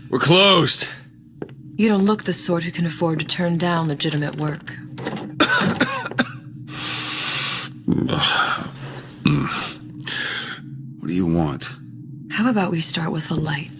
We're closed. You don't look the sort who can afford to turn down legitimate work. What do you want? How about we start with a light?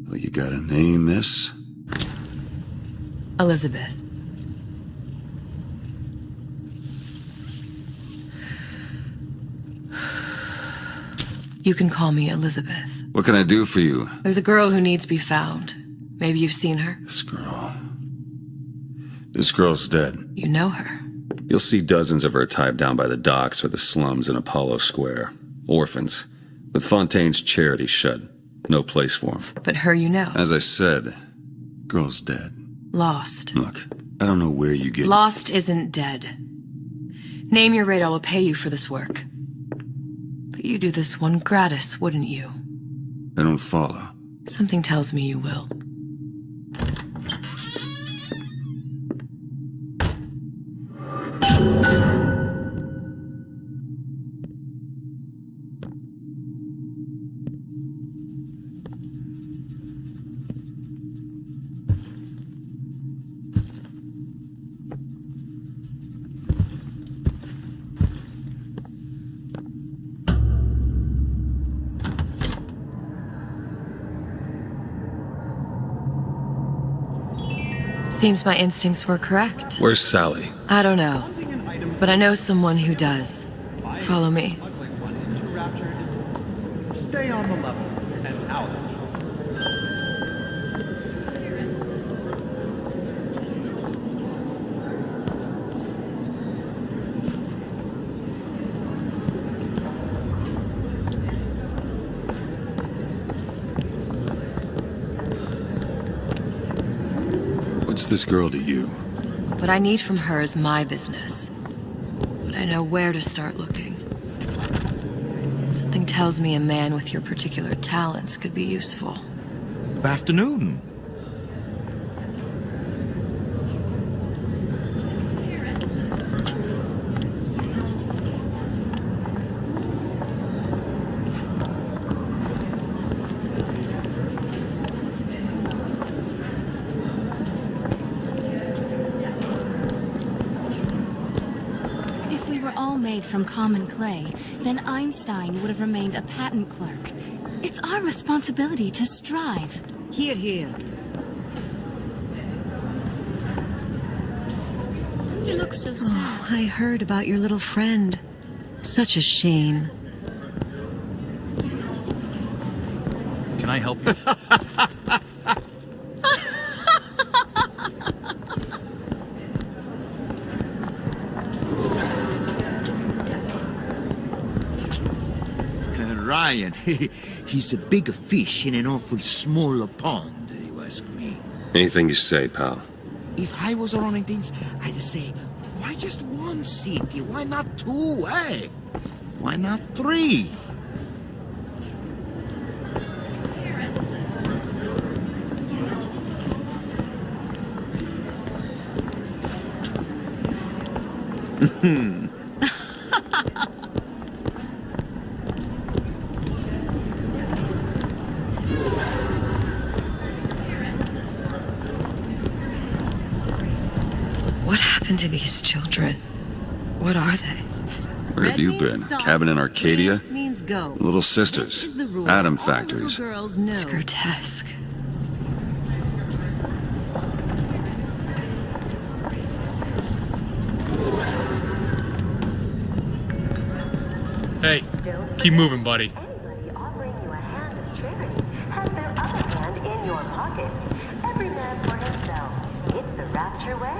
Well, you got a name, miss? Elizabeth. You can call me Elizabeth. What can I do for you? There's a girl who needs to be found. Maybe you've seen her. This girl's dead. You know her. You'll see dozens of her tied down by the docks or the slums in Apollo Square. Orphans. With Fontaine's charity shut. No place for them. But her you know. As I said, girl's dead. Lost. Look, I don't know where you get... Lost isn't dead. Name your rate, I will pay you for this work. But you do this one gratis, wouldn't you? I don't follow. Something tells me you will. Seems my instincts were correct. Where's Sally? I don't know, but I know someone who does. Follow me. Stay on the level and out. What's this girl to you? What I need from her is my business. But I know where to start looking. Something tells me a man with your particular talents could be useful. Afternoon. From common clay, then Einstein would have remained a patent clerk. It's our responsibility to strive. Here, here. You look so sad. Oh, I heard about your little friend. Such a shame. Can I help you? Ryan, he's a big fish in an awful small pond, you ask me. Anything you say, pal. If I was running things, I'd say, why just one city? Why not two, eh? Why not three? What happened to these children? What are they? Where have you been? Cabin in Arcadia? Means go. Little sisters. Atom factories. Girls know. It's grotesque. Hey, keep moving, buddy. Anybody offering you a hand of charity has their other hand in your pocket. Every man for himself. the Rapture way?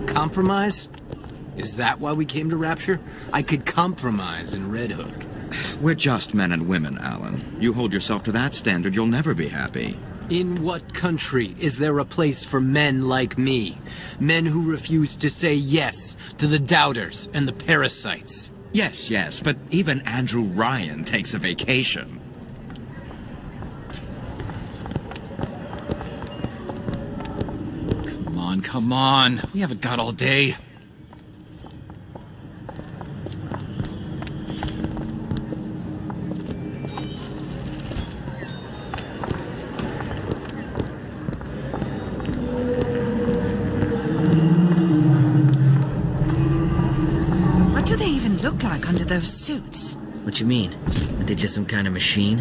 Compromise? Is that why we came to Rapture? I could compromise in Red Hook. We're just men and women, Alan. You hold yourself to that standard, you'll never be happy. In what country is there a place for men like me? Men who refuse to say yes to the doubters and the parasites. Yes, but even Andrew Ryan takes a vacation. Come on. We haven't got all day. What do they even look like under those suits? What you mean? Are they just some kind of machine?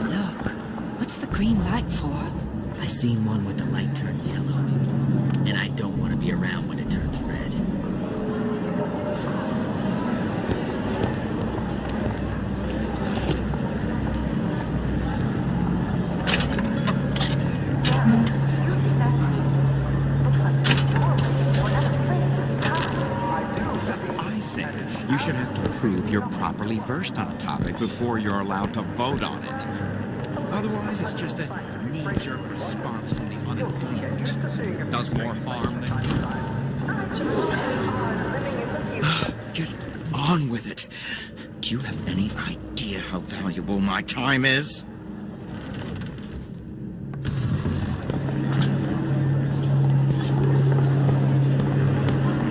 Look, what's the green light for? I seen one with the light turn yellow. And I don't want to be around when it turns red. You should have to prove you're properly versed on a topic before you're allowed to vote on it. Otherwise, it's just a knee-jerk response from the uninformed. Does more harm than good. Get on with it. Do you have any idea how valuable my time is?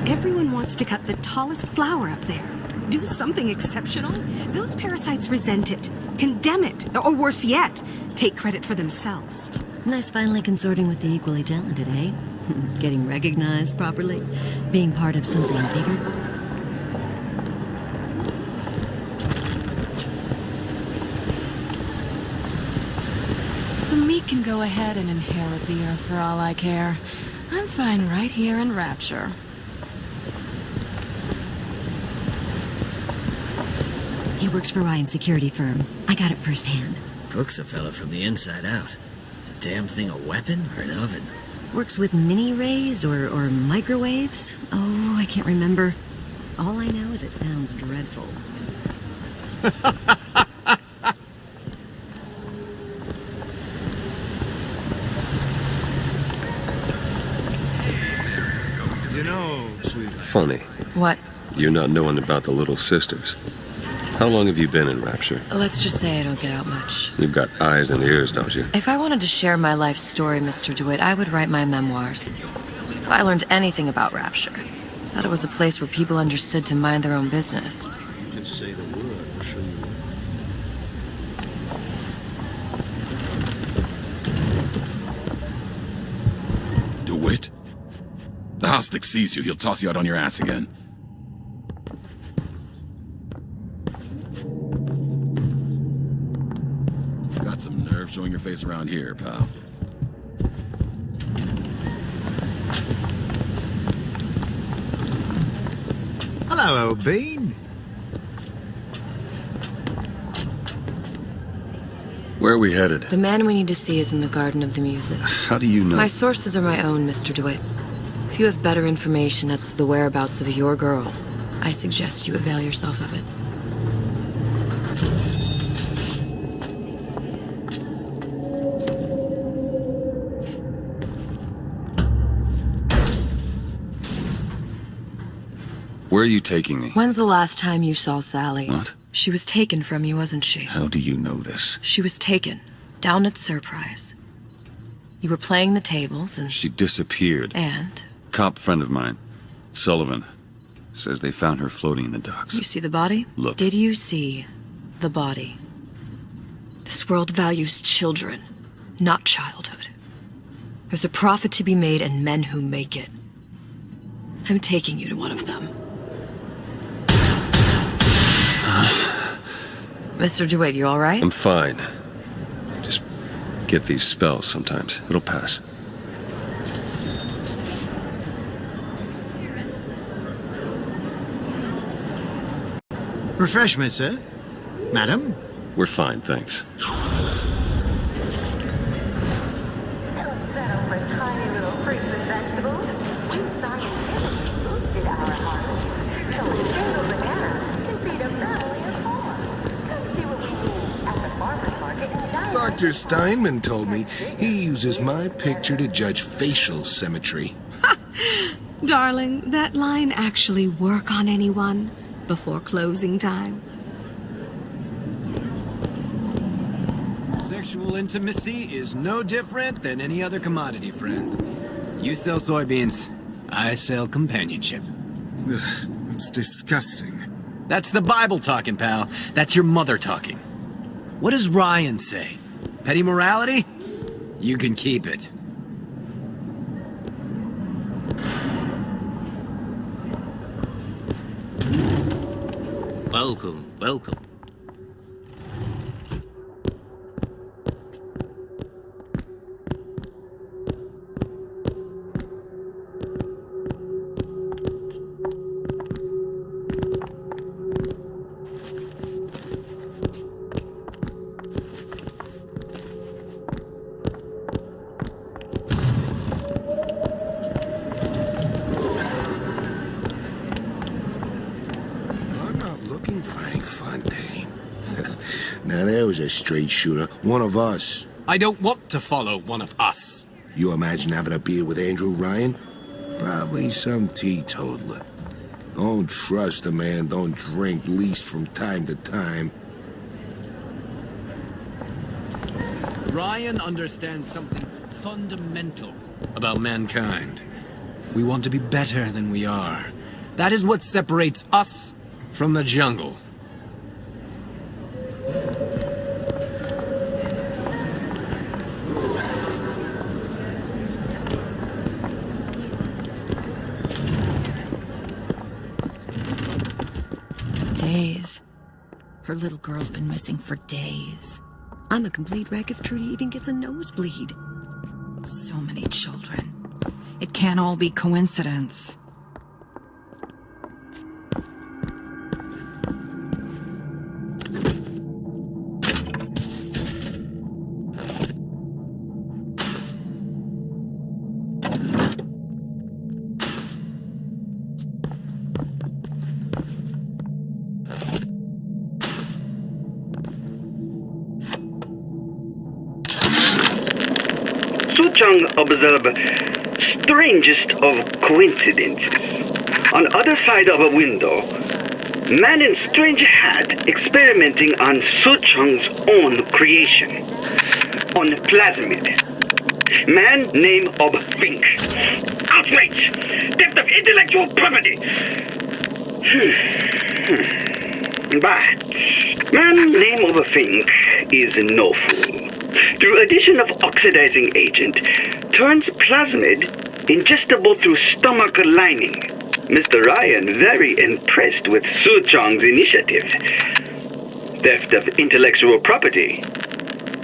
Everyone wants to cut the tallest flower up there. Do something exceptional. Those parasites resent it, condemn it, or worse yet, take credit for themselves. Nice finally consorting with the equally talented, eh? Getting recognized properly? Being part of something bigger? The meek can go ahead and inherit the earth for all I care. I'm fine right here in Rapture. He works for Ryan's security firm. I got it firsthand. Cooks a fella from the inside out. Is the damn thing a weapon or an oven? Works with mini-rays or microwaves? Oh, I can't remember. All I know is it sounds dreadful. You know, sweetie. Funny. What? You're not knowing about the Little Sisters. How long have you been in Rapture? Let's just say I don't get out much. You've got eyes and ears, don't you? If I wanted to share my life story, Mr. Dewitt, I would write my memoirs. If I learned anything about Rapture, I thought it was a place where people understood to mind their own business. Just say the word, I'll show you. DeWitt? The Hostic sees you, he'll toss you out on your ass again. Got some nerve showing your face around here, pal. Hello, old bean. Where are we headed? The man we need to see is in the Garden of the Muses. How do you know? My sources are my own, Mr. DeWitt. If you have better information as to the whereabouts of your girl, I suggest you avail yourself of it. Where are you taking me? When's the last time you saw Sally? What? She was taken from you, wasn't she? How do you know this? She was taken, down at Surprise. You were playing the tables and... She disappeared. And? Cop friend of mine, Sullivan, says they found her floating in the docks. You see the body? Look. Did you see the body? This world values children, not childhood. There's a profit to be made and men who make it. I'm taking you to one of them. Mr. DeWitt, you all right? I'm fine. Just get these spells sometimes. It'll pass. Refreshment, sir? Madam? We're fine, thanks. Dr. Steinman told me he uses my picture to judge facial symmetry. Darling, that line actually work on anyone before closing time? Sexual intimacy is no different than any other commodity, friend. You sell soybeans, I sell companionship. Ugh, that's disgusting. That's the Bible talking, pal. That's your mother talking. What does Ryan say? Petty morality? You can keep it. Welcome, welcome. Frank Fontaine. Now there was a straight shooter, one of us. I don't want to follow one of us. You imagine having a beer with Andrew Ryan? Probably some teetotaler. Don't trust a man, don't drink, least from time to time. Ryan understands something fundamental about mankind. We want to be better than we are. That is what separates us from the jungle. Days. Her little girl's been missing for days. I'm a complete wreck if Trudy even gets a nosebleed. So many children. It can't all be coincidence. Suchong observed strangest of coincidences. On other side of a window, man in strange hat experimenting on Suchong's own creation. On plasmid. Man name of Fink. Outrage! Theft of intellectual property! But man name of Fink is no fool. Through addition of oxidizing agent, turns plasmid ingestible through stomach lining. Mr. Ryan very impressed with Suchong's initiative. Theft of intellectual property.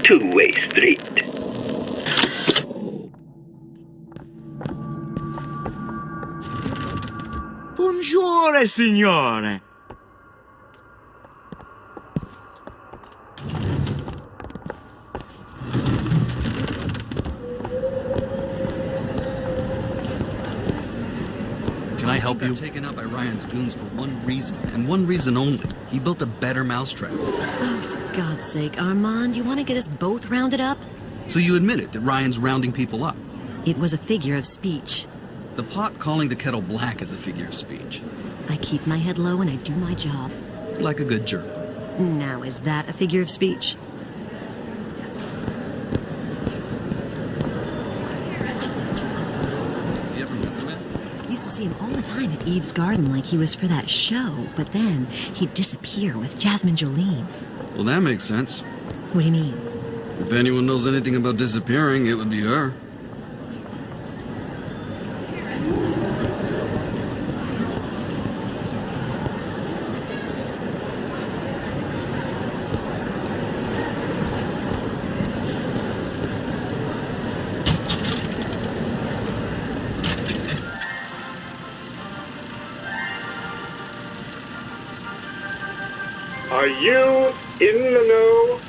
Two-way street. Buongiorno, signore. Can I help you? Taken out by Ryan's goons for one reason, and one reason only. He built a better mousetrap. Oh, for God's sake, Armand, you want to get us both rounded up? So you admit it, that Ryan's rounding people up? It was a figure of speech. The pot calling the kettle black is a figure of speech. I keep my head low and I do my job. Like a good German. Now, is that a figure of speech? You ever met the man? Used to see him all the time at Eve's Garden like he was for that show, but then he'd disappear with Jasmine Jolene. Well, that makes sense. What do you mean? If anyone knows anything about disappearing, it would be her. Are you in the know?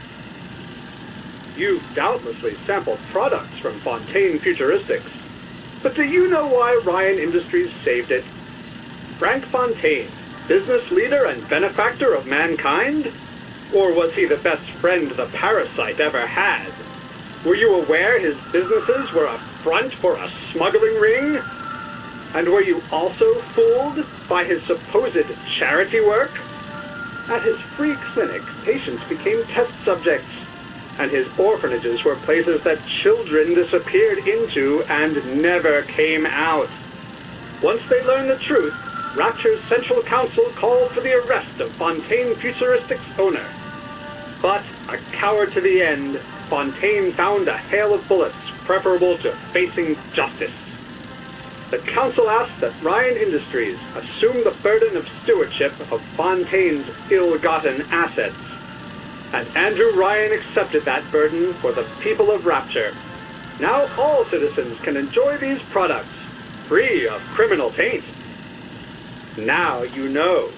You've doubtlessly sampled products from Fontaine Futuristics. But do you know why Ryan Industries saved it? Frank Fontaine, business leader and benefactor of mankind? Or was he the best friend the parasite ever had? Were you aware his businesses were a front for a smuggling ring? And were you also fooled by his supposed charity work? At his free clinic, patients became test subjects, and his orphanages were places that children disappeared into and never came out. Once they learned the truth, Rapture's Central Council called for the arrest of Fontaine Futuristics' owner. But, a coward to the end, Fontaine found a hail of bullets preferable to facing justice. The council asked that Ryan Industries assume the burden of stewardship of Fontaine's ill-gotten assets. And Andrew Ryan accepted that burden for the people of Rapture. Now all citizens can enjoy these products, free of criminal taint. Now you know.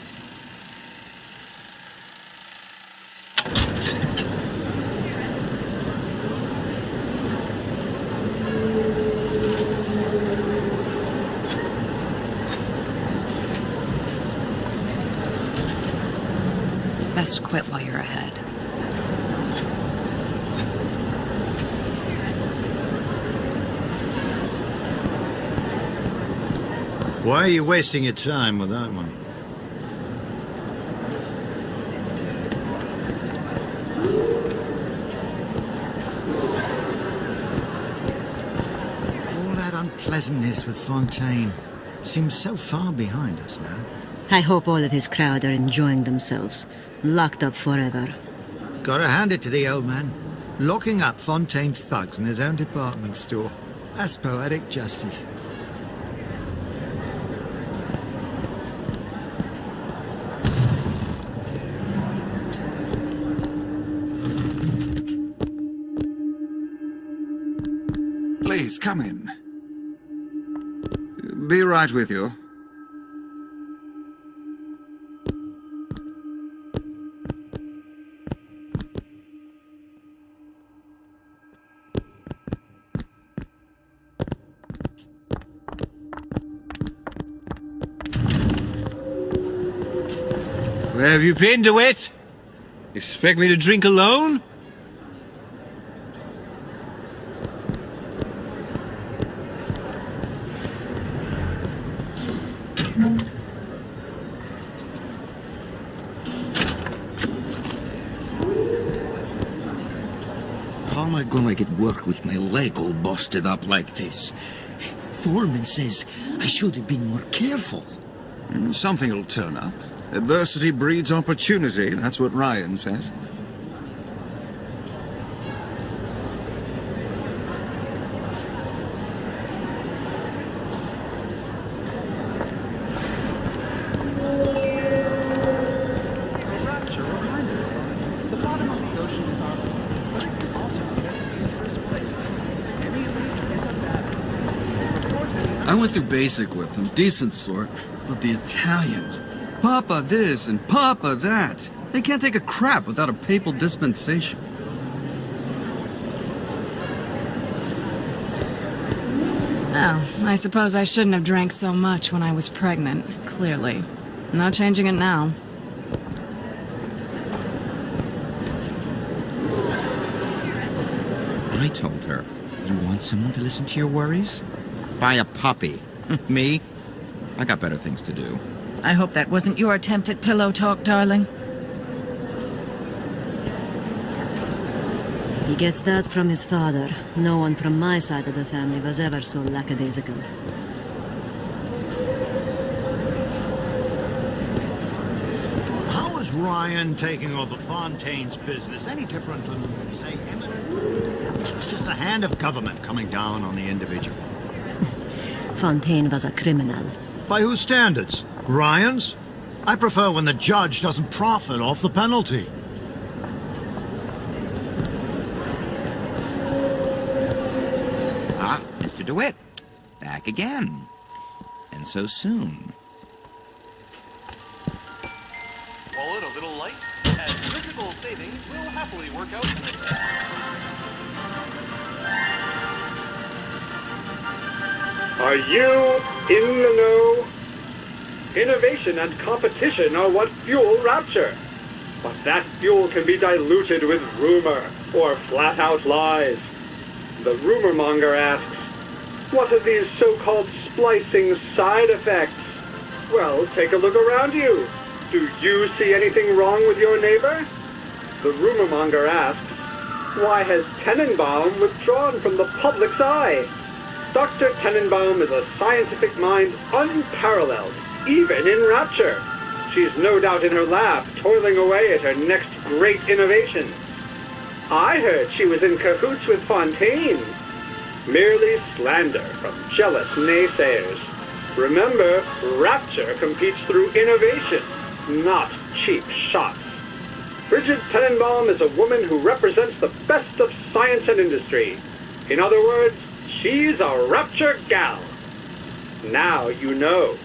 Best quit while you're ahead. Why are you wasting your time with that one? All that unpleasantness with Fontaine seems so far behind us now. I hope all of his crowd are enjoying themselves, locked up forever. Gotta hand it to the old man. Locking up Fontaine's thugs in his own department store. That's poetic justice. Please, come in. Be right with you. Where have you been, Dewitt? Expect me to drink alone? How am I gonna get work with my leg all busted up like this? Foreman says I should have been more careful. Something will turn up. Adversity breeds opportunity, that's what Ryan says. I went through basic with them, decent sort, but the Italians, Papa this and Papa that. They can't take a crap without a papal dispensation. Oh, I suppose I shouldn't have drank so much when I was pregnant, clearly. No changing it now. I told her, you want someone to listen to your worries? Buy a puppy. Me? I got better things to do. I hope that wasn't your attempt at pillow talk, darling. He gets that from his father. No one from my side of the family was ever so lackadaisical. How is Ryan taking over Fontaine's business any different than, say, Eminent? It's just the hand of government coming down on the individual. Fontaine was a criminal. By whose standards? Ryan's? I prefer when the judge doesn't profit off the penalty. Ah, Mr. DeWitt. Back again. And so soon. Wallet a little light? savings will happily work out for itself. Are you in the know? Innovation and competition are what fuel Rapture. But that fuel can be diluted with rumor or flat-out lies. The rumor monger asks, what are these so-called splicing side effects? Well, take a look around you. Do you see anything wrong with your neighbor? The rumor monger asks, why has Tenenbaum withdrawn from the public's eye? Dr. Tenenbaum is a scientific mind unparalleled, even in Rapture. She's no doubt in her lab, toiling away at her next great innovation. I heard she was in cahoots with Fontaine. Merely slander from jealous naysayers. Remember, Rapture competes through innovation, not cheap shots. Bridget Tenenbaum is a woman who represents the best of science and industry. In other words, she's a Rapture gal. Now you know.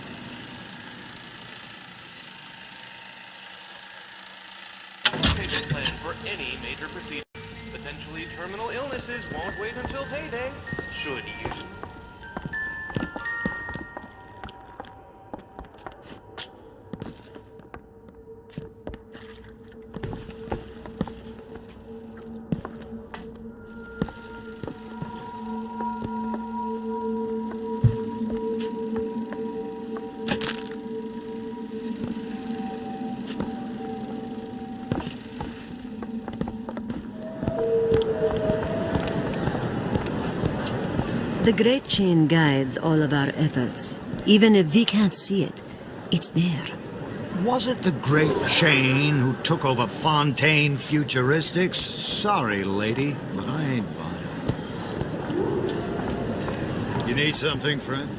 Payment plan for any major procedure. Potentially terminal illnesses won't wait until payday. Should you... The Great Chain guides all of our efforts. Even if we can't see it, it's there. Was it the Great Chain who took over Fontaine Futuristics? Sorry, lady, but I ain't buying. You need something, friend?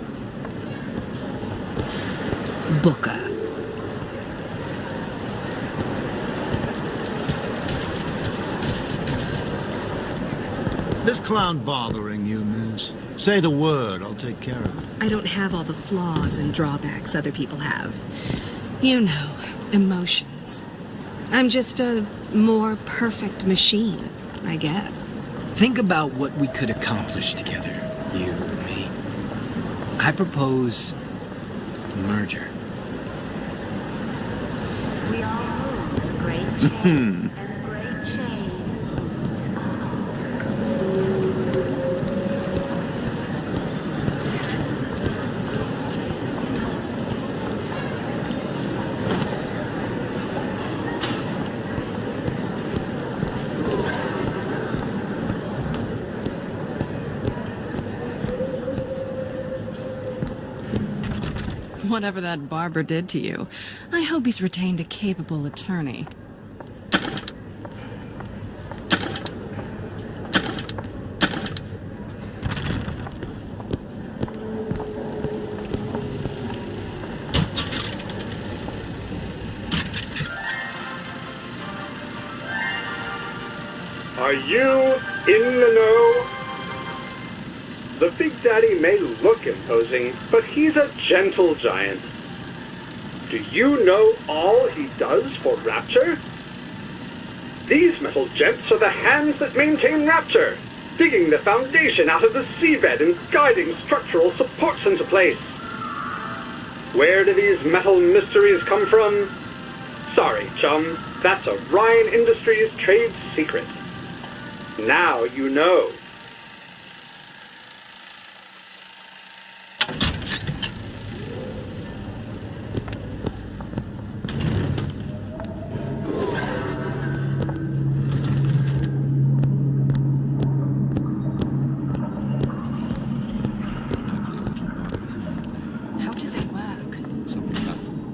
Booker. This clown bothering you, miss? Say the word, I'll take care of it. I don't have all the flaws and drawbacks other people have. You know, emotions. I'm just a more perfect machine, I guess. Think about what we could accomplish together, you and me. I propose a merger. We all move the great chain, and the great chain moves us all. Whatever that barber did to you, I hope he's retained a capable attorney. Are you in the know? The Big Daddy may look imposing, but he's a gentle giant. Do you know all he does for Rapture? These metal jets are the hands that maintain Rapture, digging the foundation out of the seabed and guiding structural supports into place. Where do these metal mysteries come from? Sorry, chum, that's a Ryan Industries trade secret. Now you know. How do they work?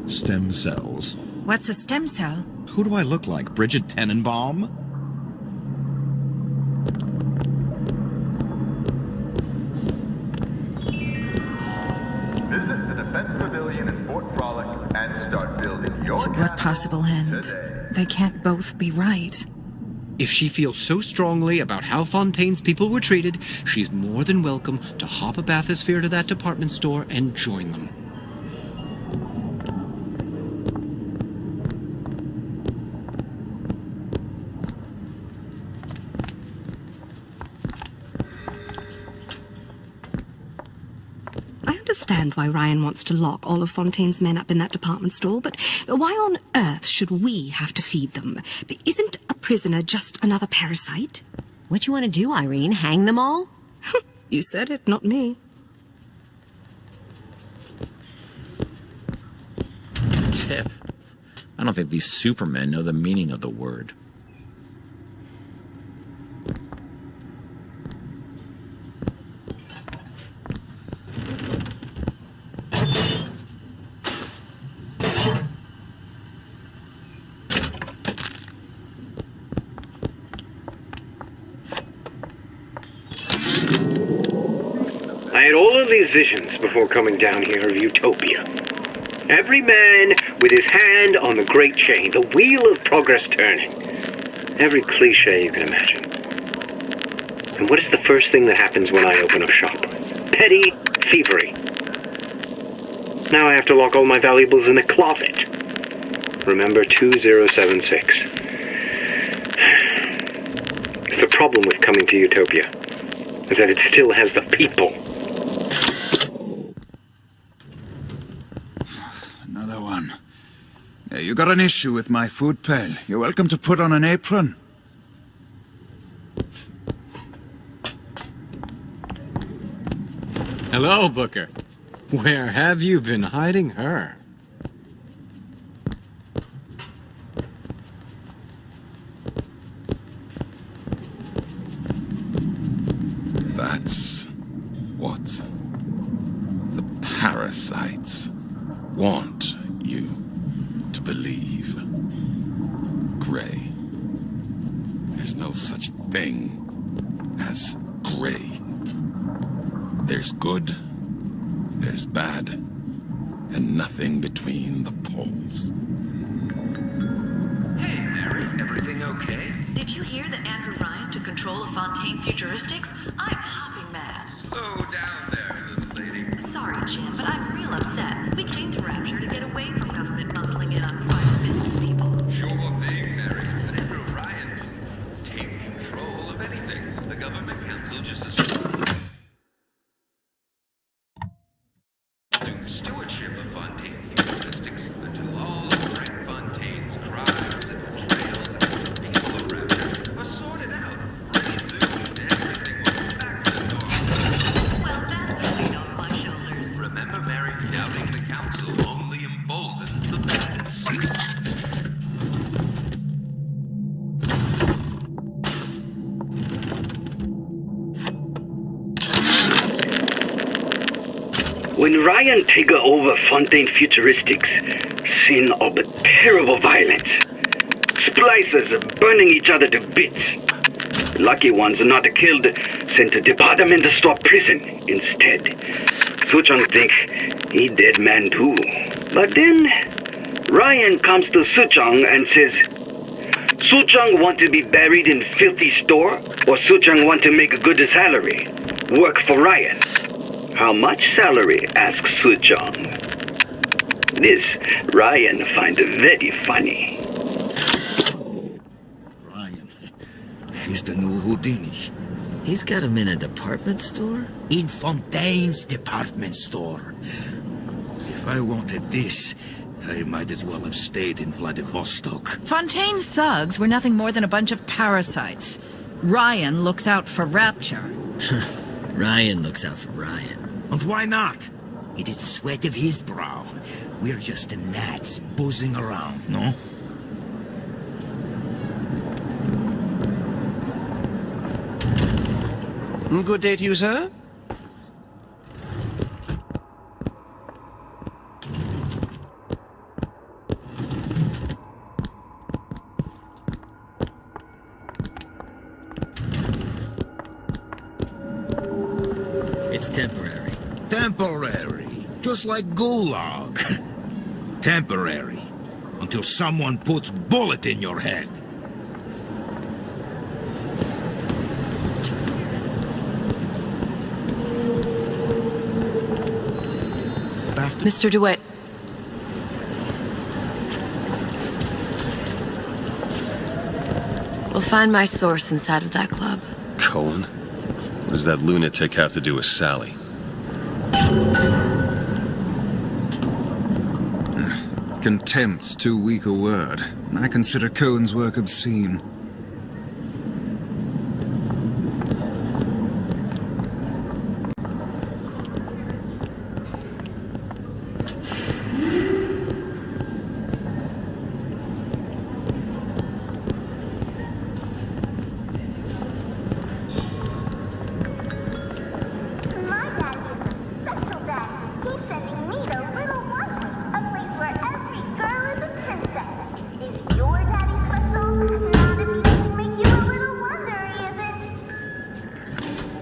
Stem cells. What's a stem cell? Who do I look like, Bridget Tenenbaum? Visit the Defense Pavilion in Fort Frolic and start building your To what possible end? They can't both be right. If she feels so strongly about how Fontaine's people were treated, she's more than welcome to hop a bathysphere to that department store and join them. understand why Ryan wants to lock all of Fontaine's men up in that department store, but why on earth should we have to feed them? Isn't a prisoner just another parasite? What you want to do, Irene? Hang them all? You said it, not me. Tip. I don't think these supermen know the meaning of the word. I had all of these visions before coming down here of Utopia. Every man with his hand on the great chain, the wheel of progress turning. Every cliche you can imagine. And what is the first thing that happens when I open up shop? Petty thievery. Now I have to lock all my valuables in a closet. Remember 2076. It's the problem with coming to Utopia, is that it still has the people. Another one. Yeah, you got an issue with my food pail. You're welcome to put on an apron. Hello, Booker. Where have you been hiding her? That's what the parasites want you to believe. Gray. There's no such thing as gray. There's good, there's bad, and nothing between the poles. Hey, Mary, everything okay? Did you hear that Andrew Ryan took control of Fontaine Futuristics? I'm hopping mad. Slow down there, little lady. Sorry, Jim, but I'm real upset. We came to Rapture to get away from government muscling in on private business people. Sure thing, Mary, but Andrew Ryan take control of anything. The government council just assumed stewardship of Fontaine Futuristics until all of Frank Fontaine's crimes and betrayals and people of Rapture are sorted out. Pretty soon, everything will be back to normal. Well, that's a weight off my shoulders. Remember, Mary, doubting the council only emboldens the bandits. When Ryan take over Fontaine Futuristics, scene of terrible violence. Splicers burning each other to bits. Lucky ones not killed, sent to department store prison instead. Suchong think he dead man too. But then Ryan comes to Suchong and says, Suchong want to be buried in filthy store, or Suchong want to make a good salary, work for Ryan. How much salary? Asks Suchong. This Ryan find very funny. Ryan, he's the new Houdini. He's got him in a department store? In Fontaine's department store. If I wanted this, I might as well have stayed in Vladivostok. Fontaine's thugs were nothing more than a bunch of parasites. Ryan looks out for Rapture. Ryan looks out for Ryan. And why not? It is the sweat of his brow. We're just the gnats buzzing around, no? Good day to you, sir. It's temporary. Temporary. Just like Gulag. Temporary. Until someone puts bullet in your head. Mr. Dewitt. We'll find my source inside of that club. Cohen? What does that lunatic have to do with Sally? Contempt's too weak a word. I consider Cohen's work obscene.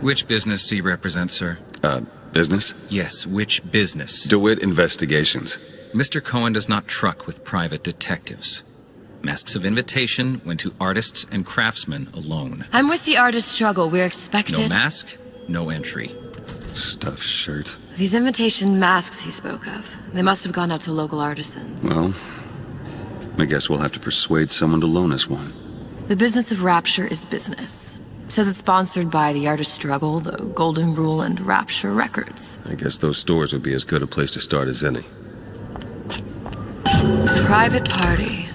Which business do you represent, sir? Business? Yes, which business? Dewitt Investigations. Mr. Cohen does not truck with private detectives. Masks of Invitation went to artists and craftsmen alone. I'm with the artist struggle. We're expected. No mask, no entry. Stuffed shirt. These invitation masks he spoke of. They must have gone out to local artisans. Well, I guess we'll have to persuade someone to loan us one. The business of Rapture is business. Says it's sponsored by the Artist Struggle, the Golden Rule, and Rapture Records. I guess those stores would be as good a place to start as any. Private party.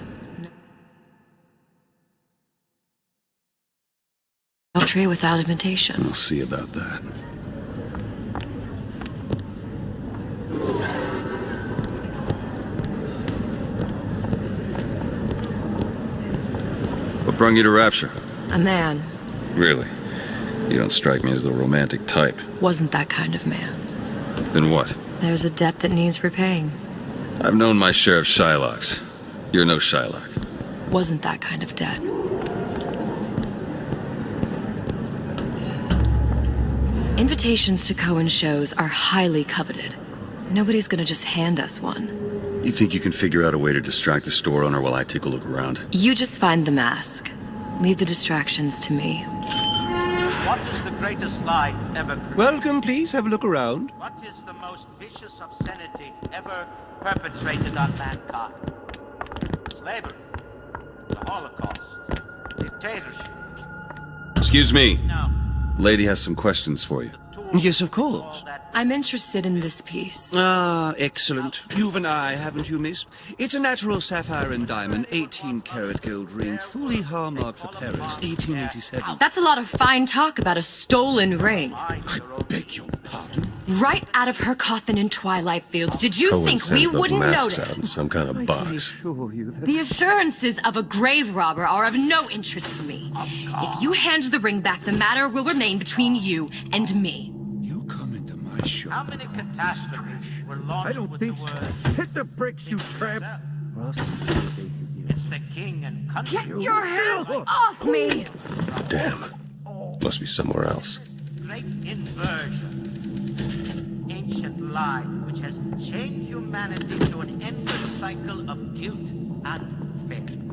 No entry without invitation. We'll see about that. What brought you to Rapture? A man. Really? You don't strike me as the romantic type. Wasn't that kind of man. Then what? There's a debt that needs repaying. I've known my share of Shylocks. You're no Shylock. Wasn't that kind of debt. Invitations to Cohen shows are highly coveted. Nobody's gonna just hand us one. You think you can figure out a way to distract the store owner while I take a look around? You just find the mask. Leave the distractions to me. What is the greatest lie ever created? Welcome, please. Have a look around. What is the most vicious obscenity ever perpetrated on mankind? Slavery, the Holocaust, dictatorship. Excuse me. No. Lady has some questions for you. Yes, of course. I'm interested in this piece. Ah, excellent. You've an eye, haven't you, miss? It's a natural sapphire and diamond, 18-karat gold ring, fully hallmarked for Paris, 1887. That's a lot of fine talk about a stolen ring. I beg your pardon? Right out of her coffin in Twilight Fields. Did you Cohen think we sends those wouldn't masks notice? out in some kind of box. The assurances of a grave robber are of no interest to me. If you hand the ring back, the matter will remain between you and me. How many catastrophes were launched with the word? Hit the bricks, you tramp! It's the king and country. Get your hands off me! Damn. Must be somewhere else. Great inversion. Ancient lie which has chained humanity to an endless cycle of guilt and failure.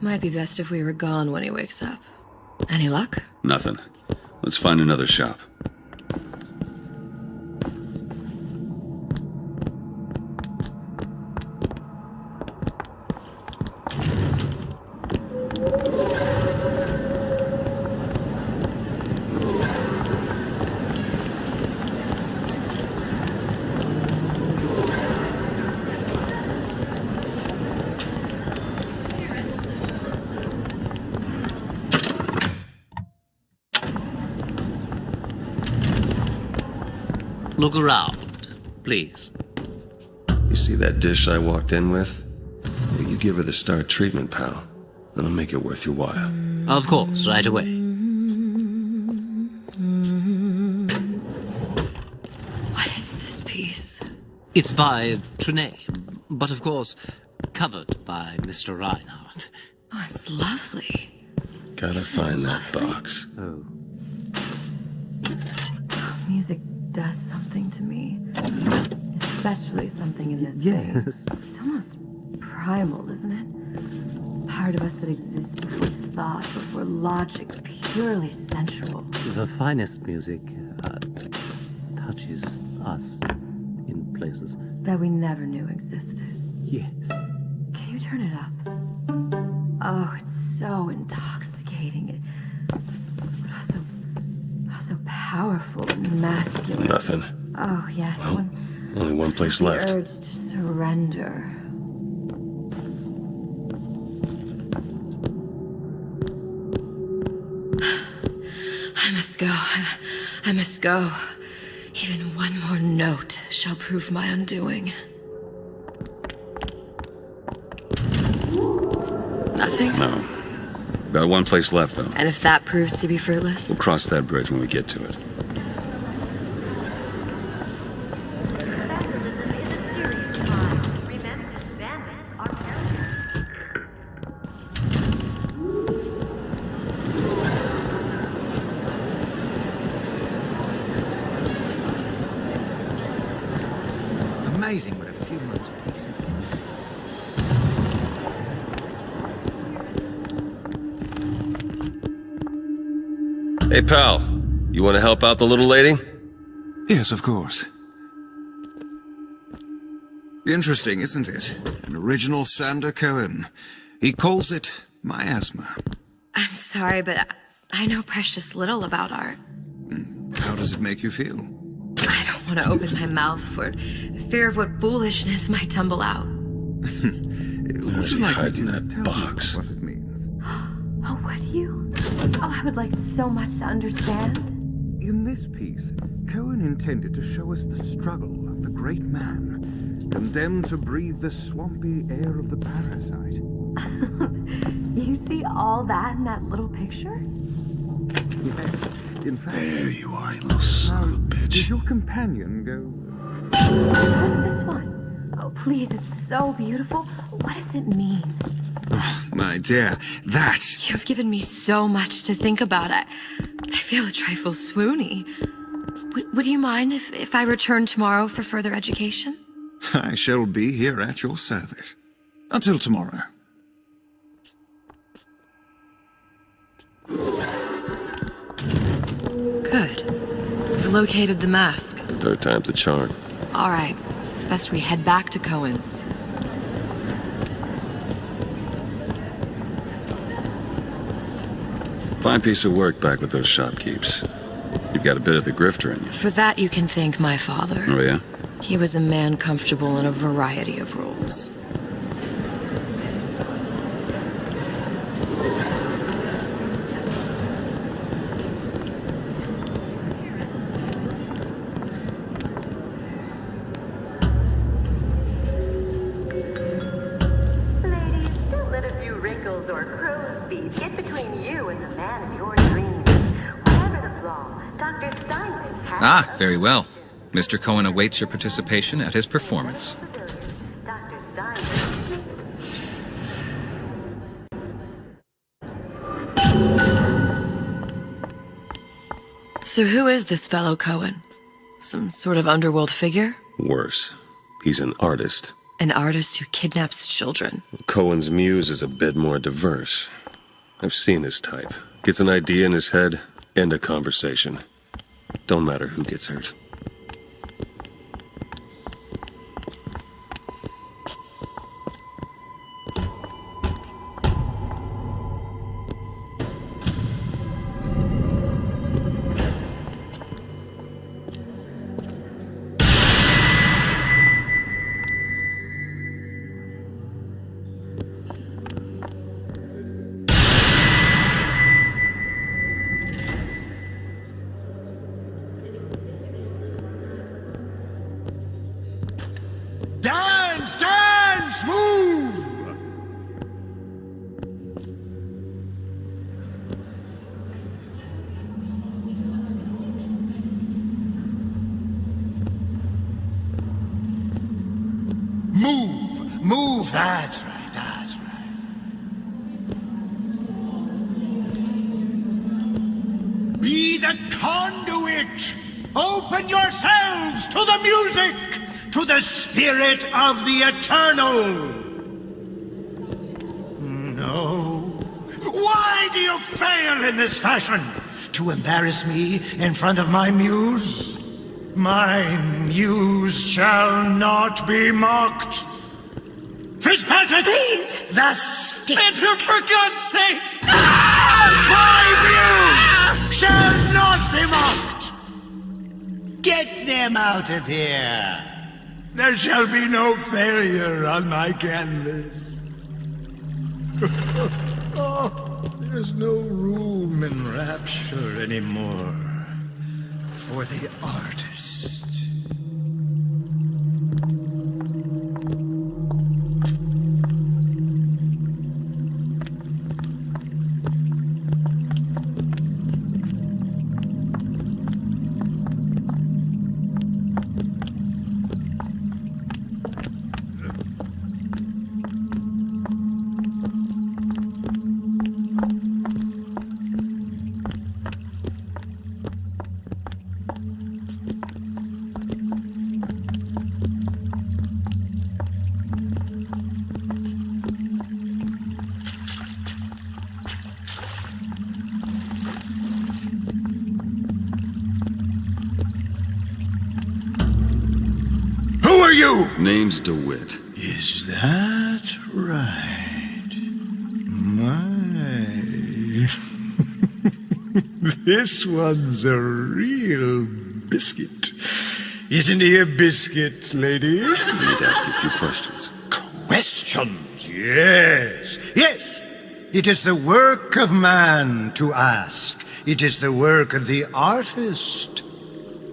Might be best if we were gone when he wakes up. Any luck? Nothing. Let's find another shop. Look around, please. You see that dish I walked in with? Well, you give her the star treatment, pal. That'll make it worth your while. Of course, right away. What is this piece? It's by Trine, but of course, covered by Mr. Reinhardt. Oh, it's lovely. Gotta find that box. Oh. Music does something to me. Especially something in this Yes. phase. It's almost primal, isn't it? Part of us that exists before thought, before logic, purely sensual. The finest music touches us in places. That we never knew existed. Yes. Can you turn it up? Oh, it's so intoxicating. But also So powerful and masculine. Nothing. Oh, yes. Well, only one place left. The urge to surrender. I must go. I must go. Even one more note shall prove my undoing. Nothing? No. Got one place left, though. And if that proves to be fruitless? We'll cross that bridge when we get to it. Amazing what a few months of peace. Hey, pal. You want to help out the little lady? Yes, of course. Interesting, isn't it? An original Sander Cohen. He calls it miasma. I'm sorry, but I know precious little about art. How does it make you feel? I don't want to open my mouth for fear of what foolishness might tumble out. Would you like hide in that box? Oh, would you? Oh, I would like so much to understand. In this piece, Cohen intended to show us the struggle of the great man, condemned to breathe the swampy air of the parasite. You see all that in that little picture? Yes. In fact, There you are, you little son of a bitch. did your companion go? What's this one? Oh, please, it's so beautiful. What does it mean? Oh, my dear, that... You've given me so much to think about. I feel a trifle swoony. Would you mind if I return tomorrow for further education? I shall be here at your service. Until tomorrow. Good. We've located the mask. Third time's the charm. All right. It's best we head back to Cohen's. Fine piece of work back with those shopkeeps. You've got a bit of the grifter in you. For that, you can thank my father. Oh, yeah? He was a man comfortable in a variety of roles. Ladies, don't let a few wrinkles or crow's feet get between you and the man of your dreams. Whatever the flaw, Dr. Steinman has... Ah, very well. Mr. Cohen awaits your participation at his performance. Dr. Steinman... So who is this fellow Cohen? Some sort of underworld figure? Worse. He's an artist. An artist who kidnaps children. Cohen's muse is a bit more diverse. I've seen his type. Gets an idea in his head, end a conversation. Don't matter who gets hurt. Dance, dance, move! Move, that's right, that's right. Be the conduit! Open yourselves to the music! To the spirit of the eternal! No. Why do you fail in this fashion? To embarrass me in front of my muse? My muse shall not be mocked. Fitzpatrick! Please! The stick! Santa, for God's sake! My muse shall not be mocked! them out of here. There shall be no failure on my canvas. There's no room in Rapture anymore for the artist. Name's Dewitt. Is that right? My. This one's a real biscuit. Isn't he a biscuit, lady? I need to ask you a few questions. Questions? Yes. Yes. It is the work of man to ask. It is the work of the artist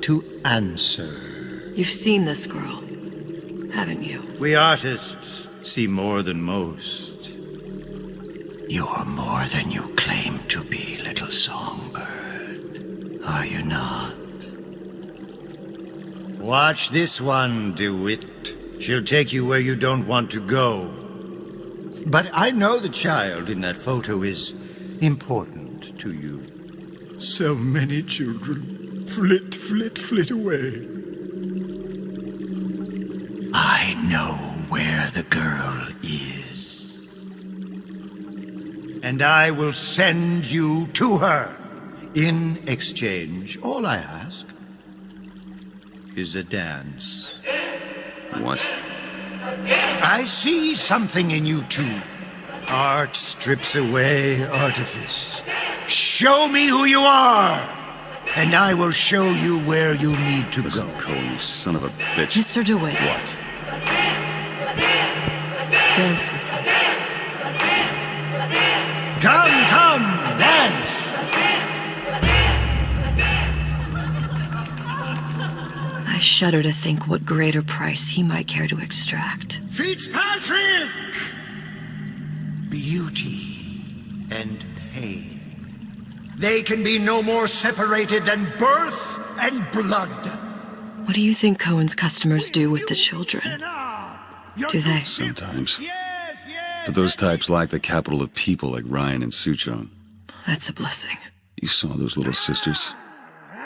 to answer. You've seen this girl, haven't you? We artists see more than most. You're more than you claim to be, little songbird. Are you not? Watch this one, Dewitt. She'll take you where you don't want to go. But I know the child in that photo is important to you. So many children flit, flit, flit away. I know where the girl is. And I will send you to her. In exchange, all I ask is a dance. What? I see something in you two. Art strips away artifice. Show me who you are, and I will show you where you need to go. Cohen, you son of a bitch. Mr. DeWitt. What? Dance with me. Come, come, dance! I shudder to think what greater price he might care to extract. Fitzpatrick! Beauty and pain. They can be no more separated than birth and blood. What do you think Cohen's customers do with the children? Do they? Sometimes. But those types lack the capital of people like Ryan and Suchong. That's a blessing. You saw those little sisters?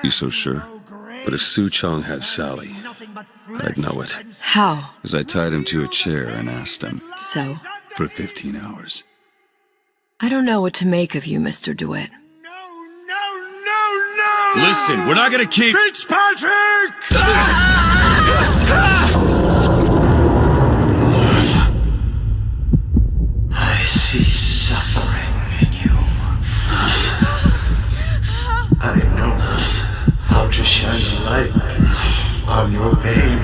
You so sure? But if Suchong had Sally, I'd know it. How? Because I tied him to a chair and asked him. So? For 15 hours. I don't know what to make of you, Mr. DeWitt. No! Listen, we're not gonna keep... Fitzpatrick! I see suffering in you. I know how to shine a light on your pain.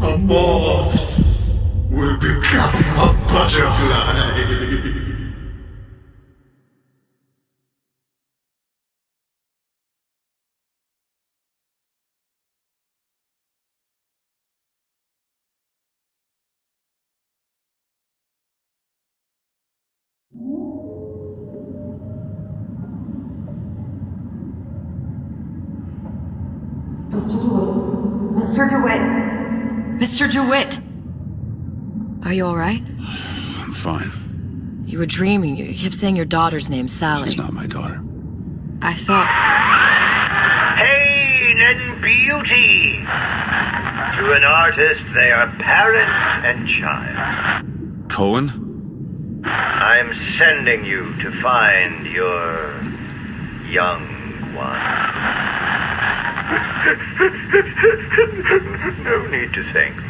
A moth will become a butterfly. Mr. DeWitt! Mr. DeWitt! Are you alright? I'm fine. You were dreaming. You kept saying your daughter's name, Sally. She's not my daughter. I thought... Pain and beauty! To an artist, they are parent and child. Cohen? I'm sending you to find your young one. No need to thank me.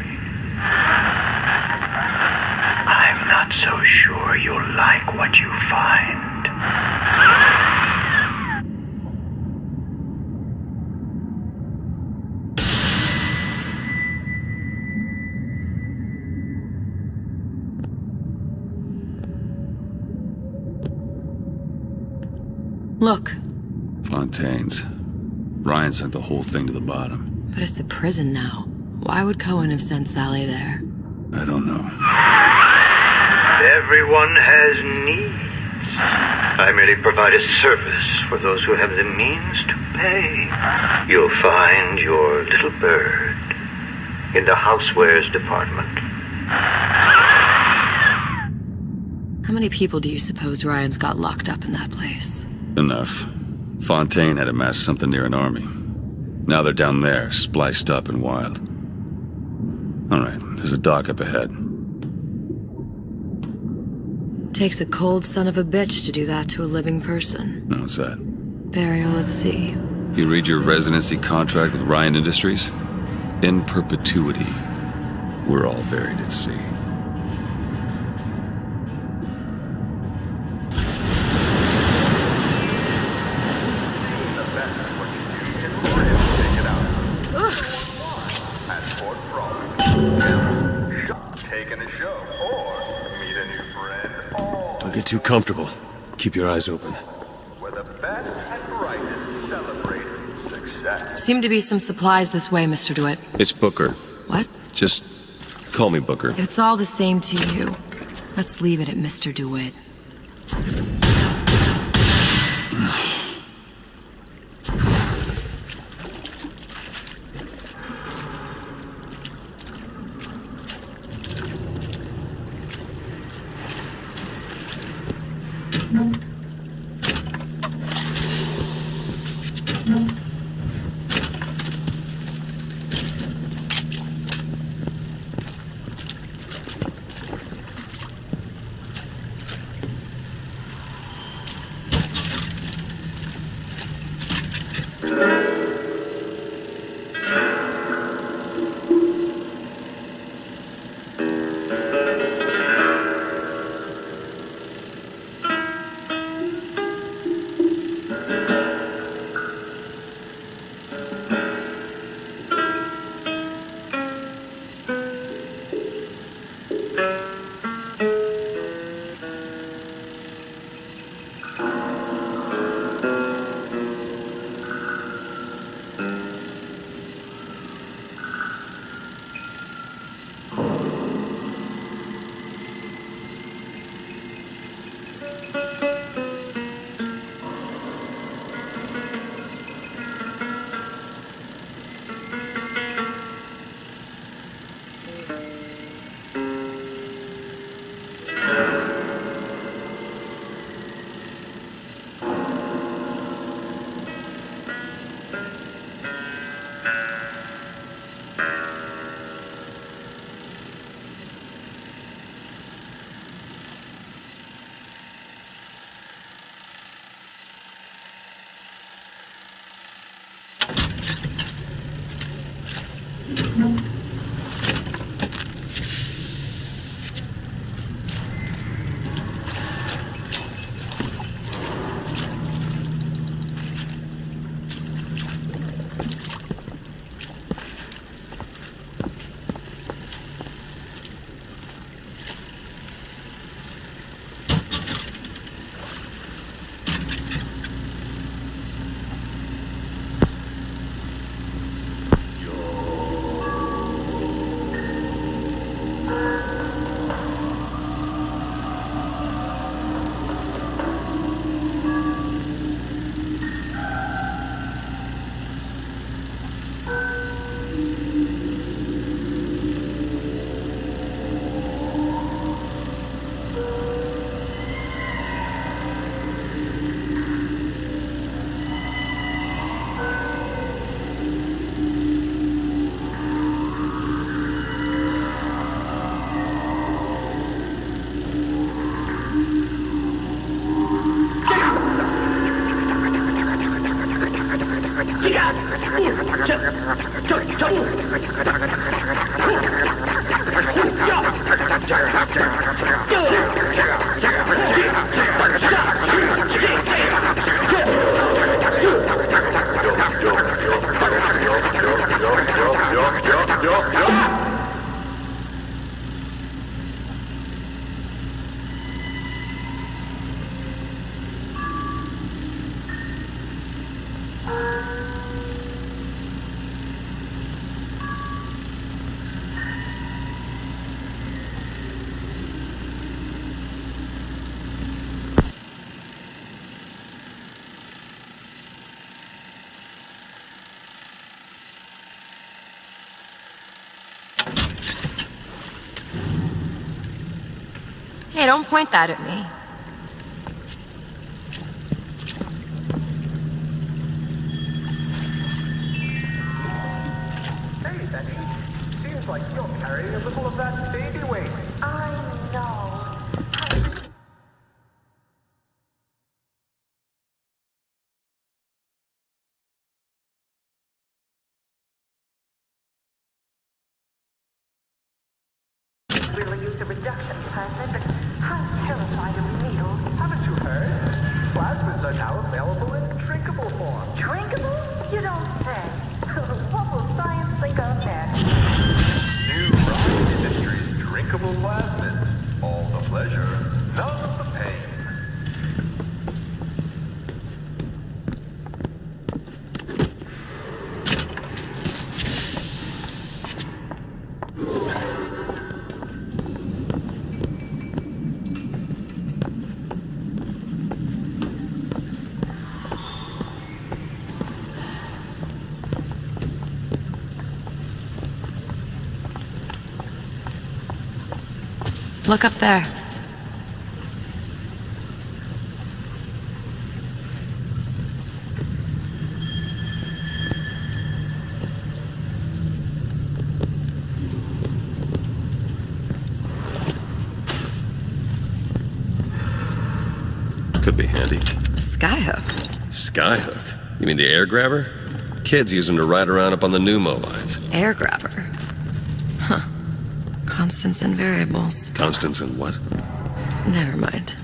I'm not so sure you'll like what you find. Look. Fontaine's. Ryan sent the whole thing to the bottom. But it's a prison now. Why would Cohen have sent Sally there? I don't know. Everyone has needs. I merely provide a service for those who have the means to pay. You'll find your little bird in the Housewares department. How many people do you suppose Ryan's got locked up in that place? Enough. Fontaine had amassed something near an army. Now they're down there, spliced up and wild. Alright, there's a dock up ahead. Takes a cold son of a bitch to do that to a living person. What's that? Burial at sea. You read your residency contract with Ryan Industries? In perpetuity, we're all buried at sea. Don't get too comfortable. Keep your eyes open. Seem to be some supplies this way, Mr. Dewitt. It's Booker. What? Just call me Booker. If it's all the same to you, let's leave it at Mr. Dewitt. Hey, don't point that at me. Hey, Betty. Seems like you're carrying a little of that baby weight. I know. Really use a reduction plasmid, but I'm terrified of needles. Haven't you heard? Plasmids are now available in drinkable form. Drinkable? You don't say. What will science think of next? New Ryan Industries drinkable plasmids. All the pleasure, none of the pain. Look up there. Could be handy. A skyhook. Skyhook? You mean the air grabber? Kids use them to ride around up on the pneumo lines. Air grabber. Huh. Constants and variables. Constants and what? Never mind.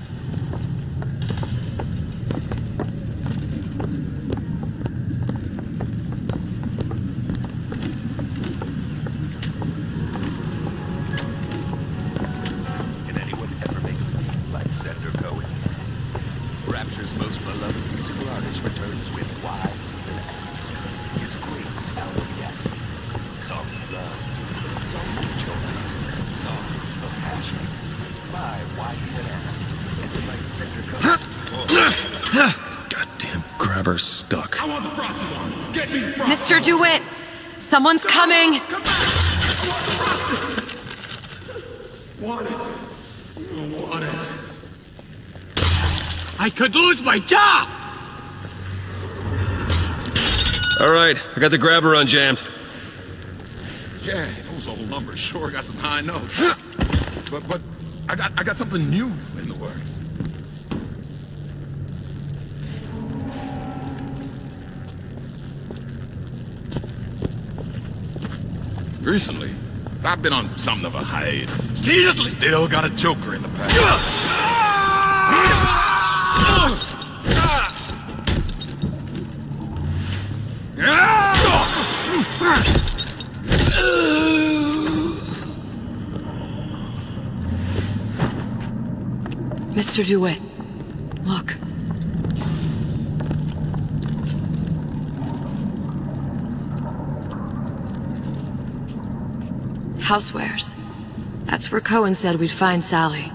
Can anyone ever make me like Senator Cohen? Rapture's most beloved musical artist returns with wide open hands. His great album yet. Songs of love, songs of joy, songs of passion. My wide-head ass. And like Senator Cohen. Goddamn grabber stuck. I want the frosty one. Get me frosty. Mr. DeWitt! Someone's coming! Want it. Want it. I could lose my job! All right, I got the grabber unjammed. Yeah, those old numbers sure got some high notes. But I got something new in the works. Recently, I've been on something of a hiatus. Seriously? Still got a joker in the pack. Mr. DeWitt, look. Housewares. That's where Cohen said we'd find Sally.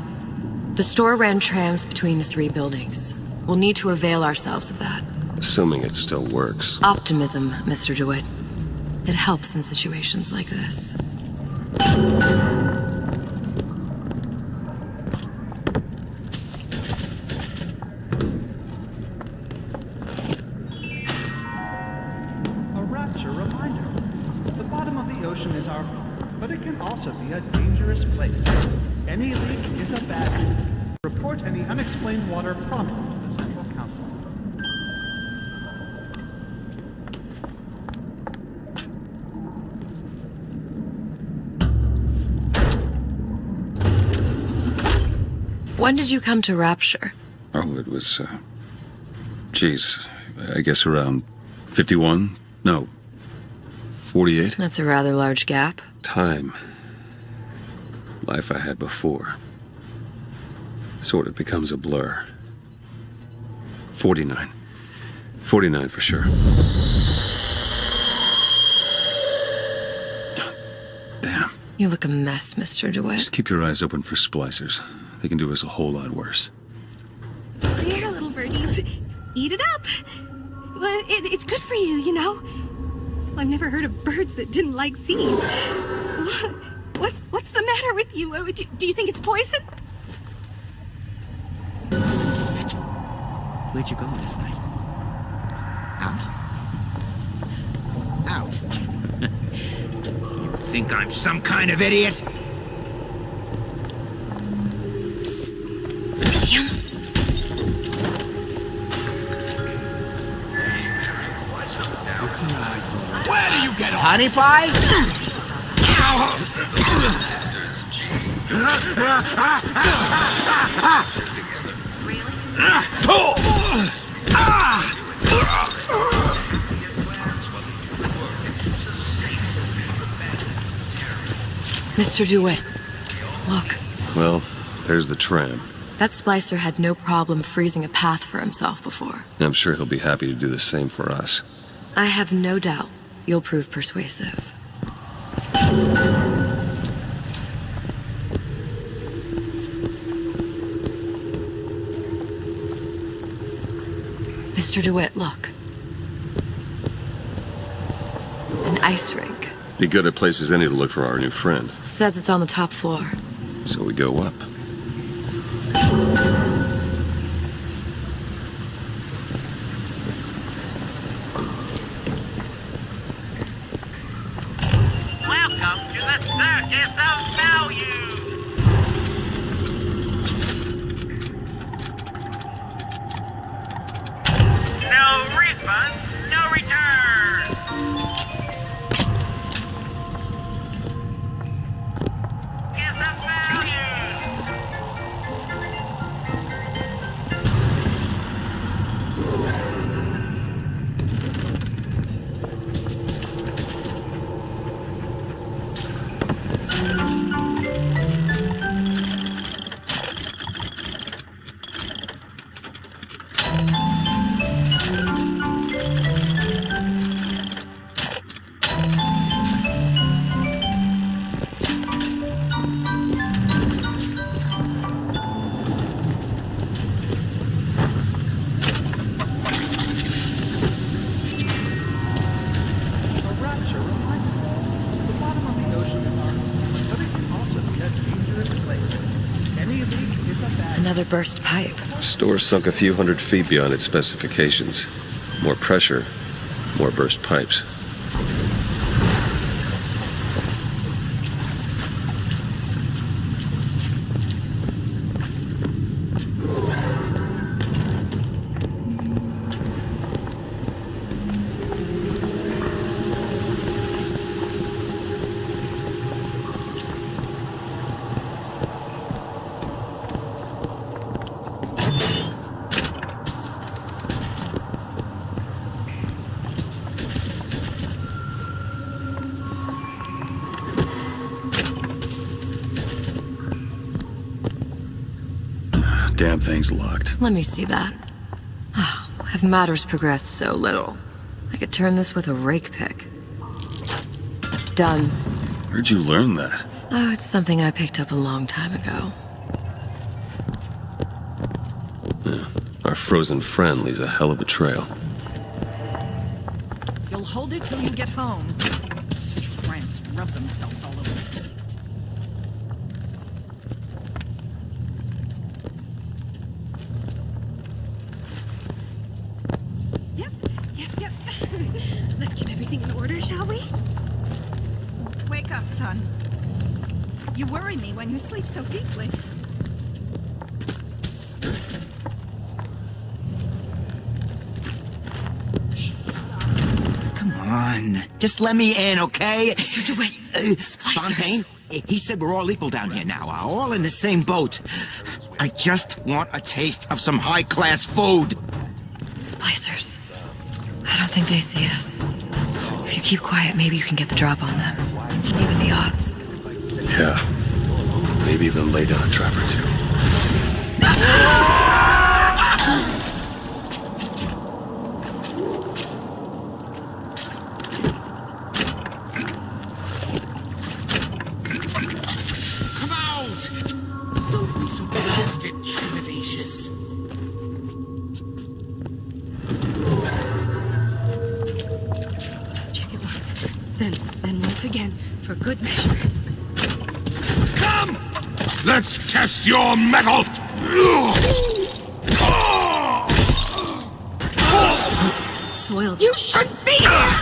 The store ran trams between the three buildings. We'll need to avail ourselves of that. Assuming it still works. Optimism, Mr. DeWitt. It helps in situations like this. A Rapture reminder. The bottom of the ocean is our home, but it can also be a dangerous place. Any leak is a bad news. Report any unexplained water promptly to the Central Council. When did you come to Rapture? Oh, it was, geez, I guess around 51? No, 48? That's a rather large gap. Time. Life I had before. Sort of becomes a blur. 49. 49 for sure. Damn. You look a mess, Mr. DeWitt. Just keep your eyes open for splicers. They can do us a whole lot worse. Here, little birdies. Eat it up. Well, it's good for you, you know. I've never heard of birds that didn't like seeds. What's the matter with you? Do you think it's poison? Where'd you go last night? Out? Out? You think I'm some kind of idiot? See him? Where do you get honey pie? Mr. Dewitt, look. Well, there's the tram. That splicer had no problem freezing a path for himself before. I'm sure he'll be happy to do the same for us. I have no doubt you'll prove persuasive. Mr. DeWitt, look. An ice rink. Be good at places any to look for our new friend. Says it's on the top floor. So we go up. Welcome to the Circus of Value! No refunds, no returns! Circus of Value! Another burst pipe. Store sunk a few hundred feet beyond its specifications. More pressure, more burst pipes. Damn thing's locked. Let me see that. Oh, have matters progressed so little? I could turn this with a rake pick. Done. Where'd you learn that? Oh, it's something I picked up a long time ago. Yeah, our frozen friend leaves a hell of a trail. You'll hold it till you get home. Such tramps rub themselves all over the seat. Yep. Let's keep everything in order, shall we? Wake up, son. You worry me when you sleep so deeply. Come on. Just let me in, okay? Mr. DeWitt, Fontaine, he said we're all equal down here now. We're all in the same boat. I just want a taste of some high-class food. Splicers. I don't think they see us. If you keep quiet, maybe you can get the drop on them. Even the odds. Yeah. Maybe even lay down a trap or two. Come out! Don't be so blasted trepidatious. Check it once, then once again, for good measure. Come! Let's test your mettle! You shouldn't be here!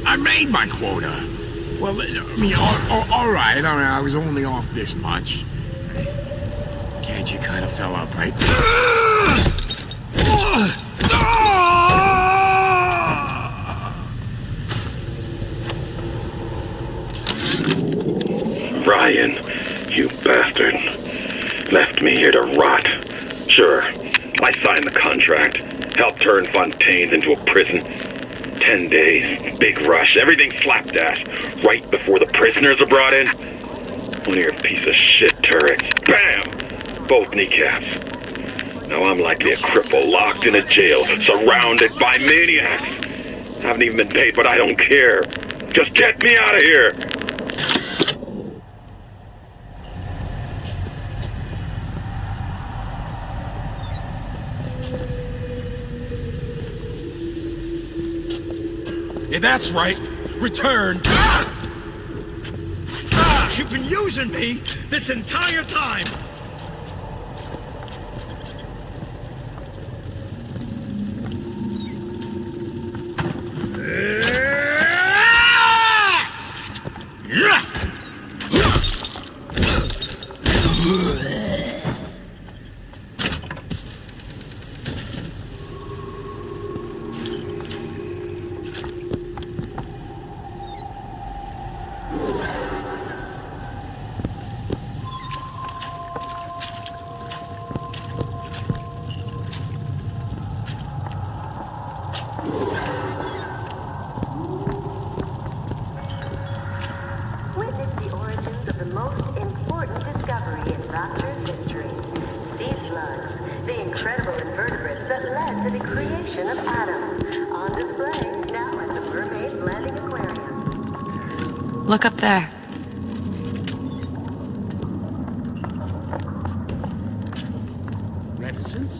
I made my quota. Well, I mean, all right. I was only off this much. Can't you kind of fell out, right? Ryan, you bastard. Left me here to rot. Sure, I signed the contract. Helped turn Fontaine's into a prison. 10 days, big rush, everything slapdash. Right before the prisoners are brought in. One of your piece of shit turrets. Bam! Both kneecaps. Now I'm likely a cripple locked in a jail, surrounded by maniacs. Haven't even been paid, but I don't care. Just get me out of here! Yeah, that's right. Return. You've been using me this entire time. Witness the origins of the most important discovery in Rapture's history. Sea slugs, the incredible invertebrates that led to the creation of Adam. On display now at the Mermaid Landing Aquarium. Look up there. Reticence?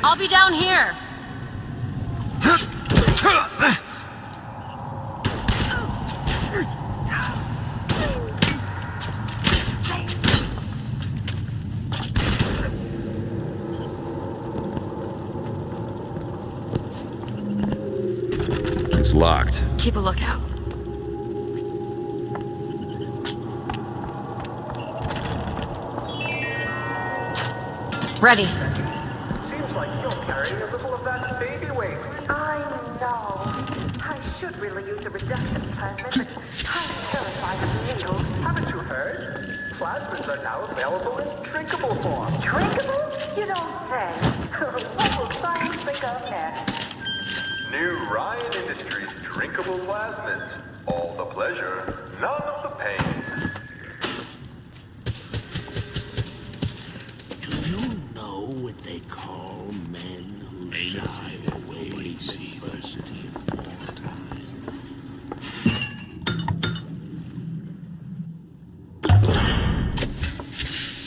I'll be down here. It's locked. Keep a lookout. Ready. Seems like you're carrying a little of that baby weight. I know. I should really use a reduction plasmid, but I'm terrified of needles. Haven't you heard? Plasmids are now available in drinkable form. Drinkable? You don't say. What will science think of next? New Ryan Industries drinkable plasmids. All the pleasure, none of the pain. Do you know what they call men who shy away from adversity in wartime?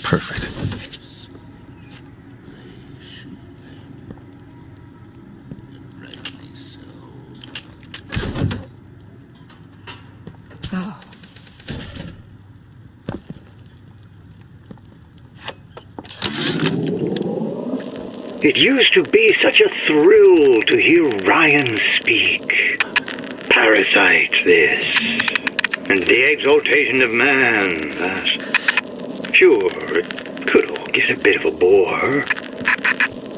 Perfect. Oh. It used to be such a thrill to hear Ryan speak. Parasite, this. And the exaltation of man, that. Sure, it could all get a bit of a bore.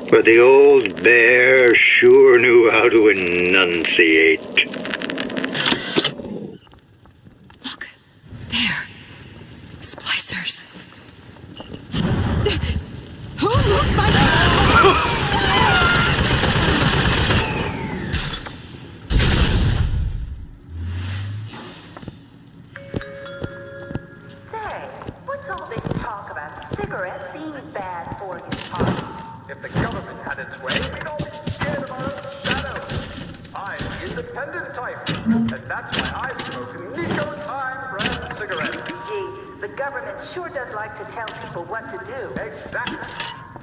But the old bear sure knew how to enunciate. Look. There. Splicers. Oh, look, my... Say, what's all this talk about cigarettes being bad for you, Tom? If the government had its way, we'd all be scared of our own shadows. I'm the independent type, and that's why I smoke Nico Time brand cigarettes. Gee, the government sure does like to tell people what to do. Exactly.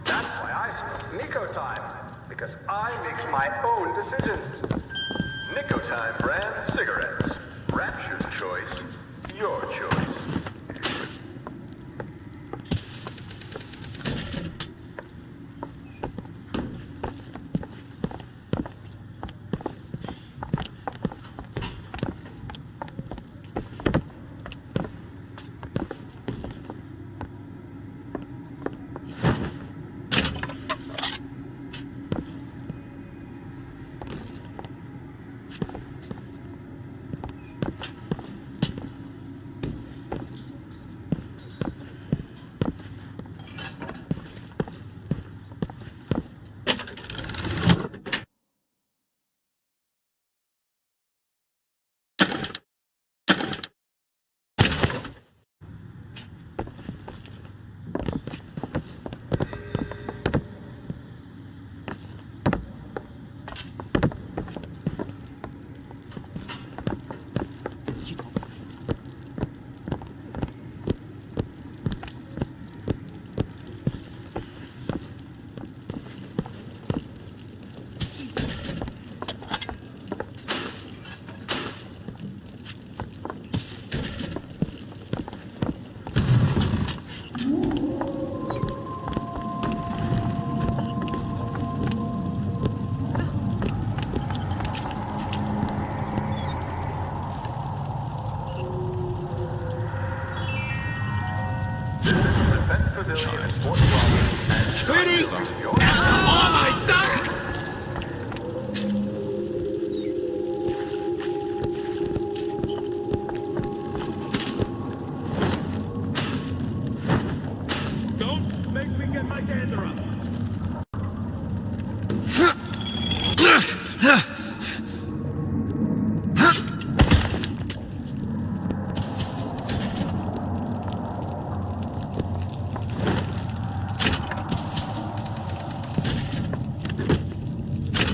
That's why I smoke Nico Time, because I make my own decisions. Nico Time brand cigarettes. Rapture's choice, your choice.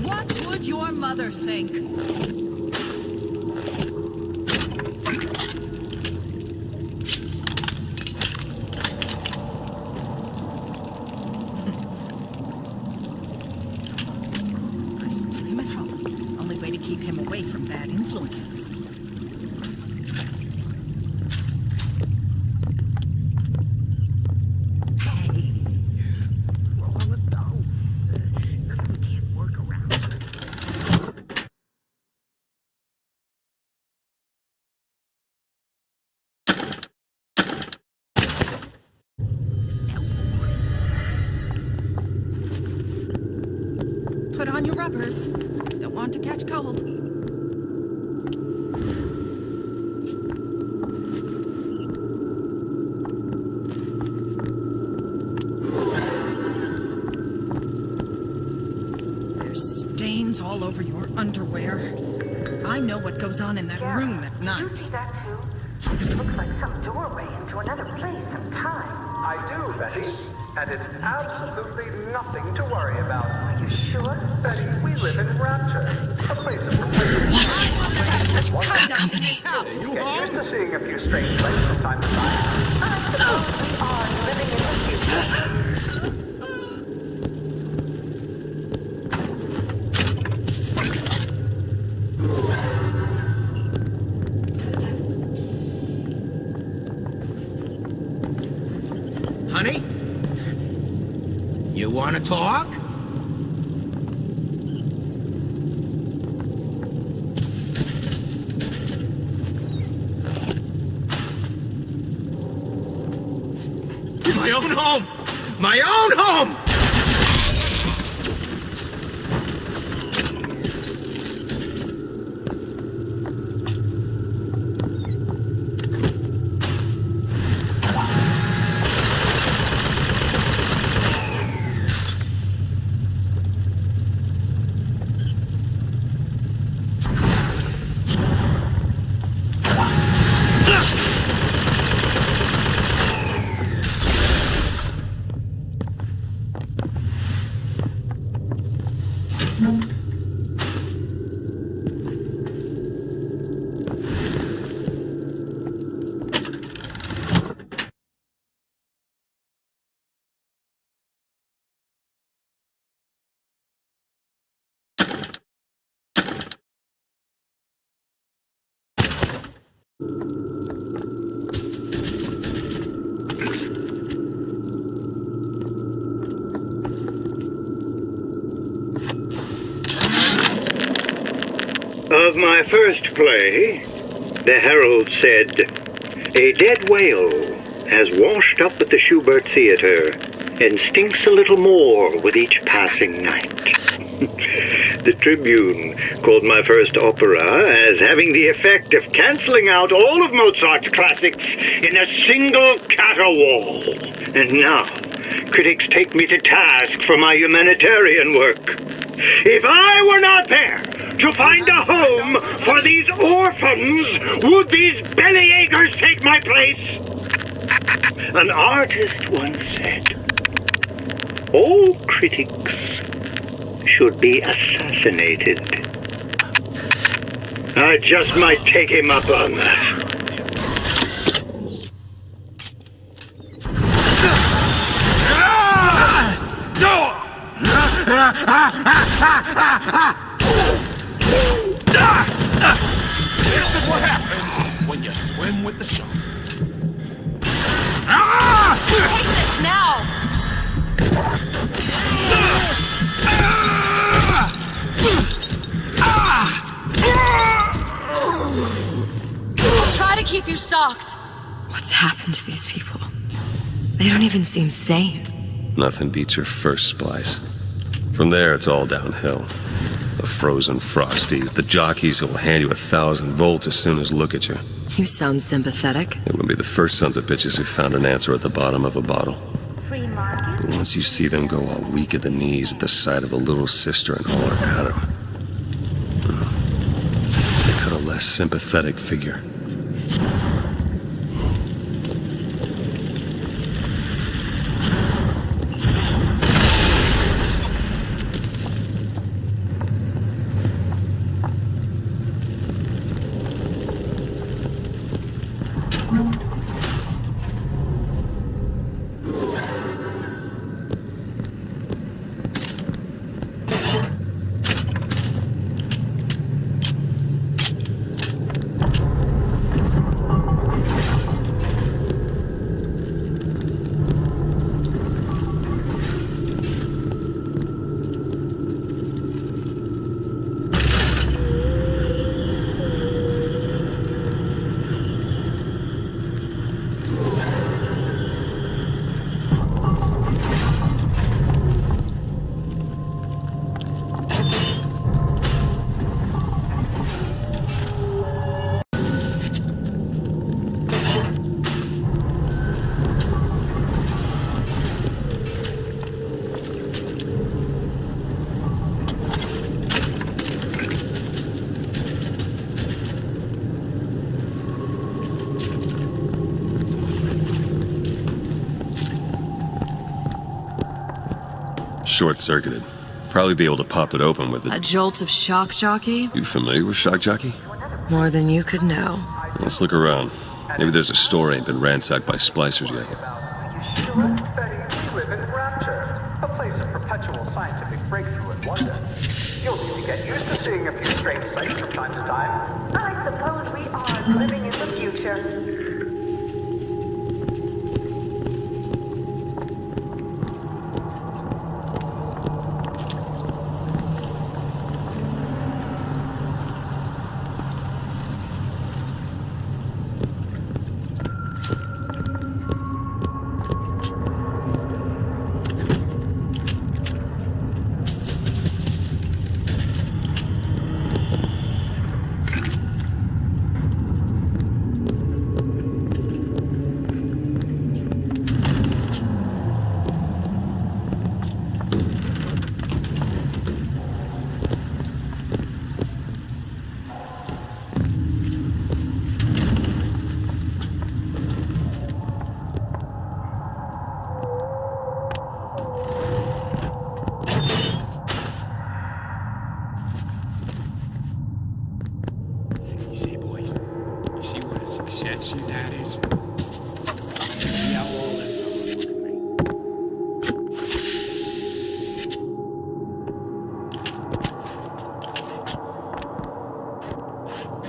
What would your mother think? I school him at home. Only way to keep him away from bad influences. your rubbers. Don't want to catch cold. There's stains all over your underwear. I know what goes on in that room at night. You see that too? It looks like some doorway into another place, some time. I do, Betty. And it's absolutely nothing to worry about. Are you sure? Betty, we live in Rapture, a place of completely... Watch it! I've got company. You get used to seeing a few strange things from time to time. I suppose we are living in the future. Honey? You want to talk? My own home! My own home! Of my first play, the herald said, "A dead whale has washed up at the Schubert Theater and stinks a little more with each passing night." The Tribune called my first opera as having the effect of canceling out all of Mozart's classics in a single caterwaul. And now, critics take me to task for my humanitarian work. If I were not there to find a home for these orphans, would these bellyachers take my place? An artist once said, "All critics should be assassinated." I just might take him up on that. This is what happens when you swim with the sharks. Take this now! I'll try to keep you stocked. What's happened to these people? They don't even seem sane. Nothing beats your first splice. From there, it's all downhill. The frozen frosties, the jockeys who will hand you 1,000 volts as soon as look at you. You sound sympathetic. They wouldn't be the first sons of bitches who found an answer at the bottom of a bottle. But once you see them go all weak at the knees at the sight of a little sister and holler at her, they cut a less sympathetic figure. Short-circuited. Probably be able to pop it open with A it. jolt of shock jockey? You familiar with Shock Jockey? More than you could know. Let's look around. Maybe there's a store ain't been ransacked by splicers yet. Betty, we live in Rapture, a place of perpetual scientific breakthrough and wonder. You'll need to get used to seeing a few strange sights from time to time. I suppose we are living in the future.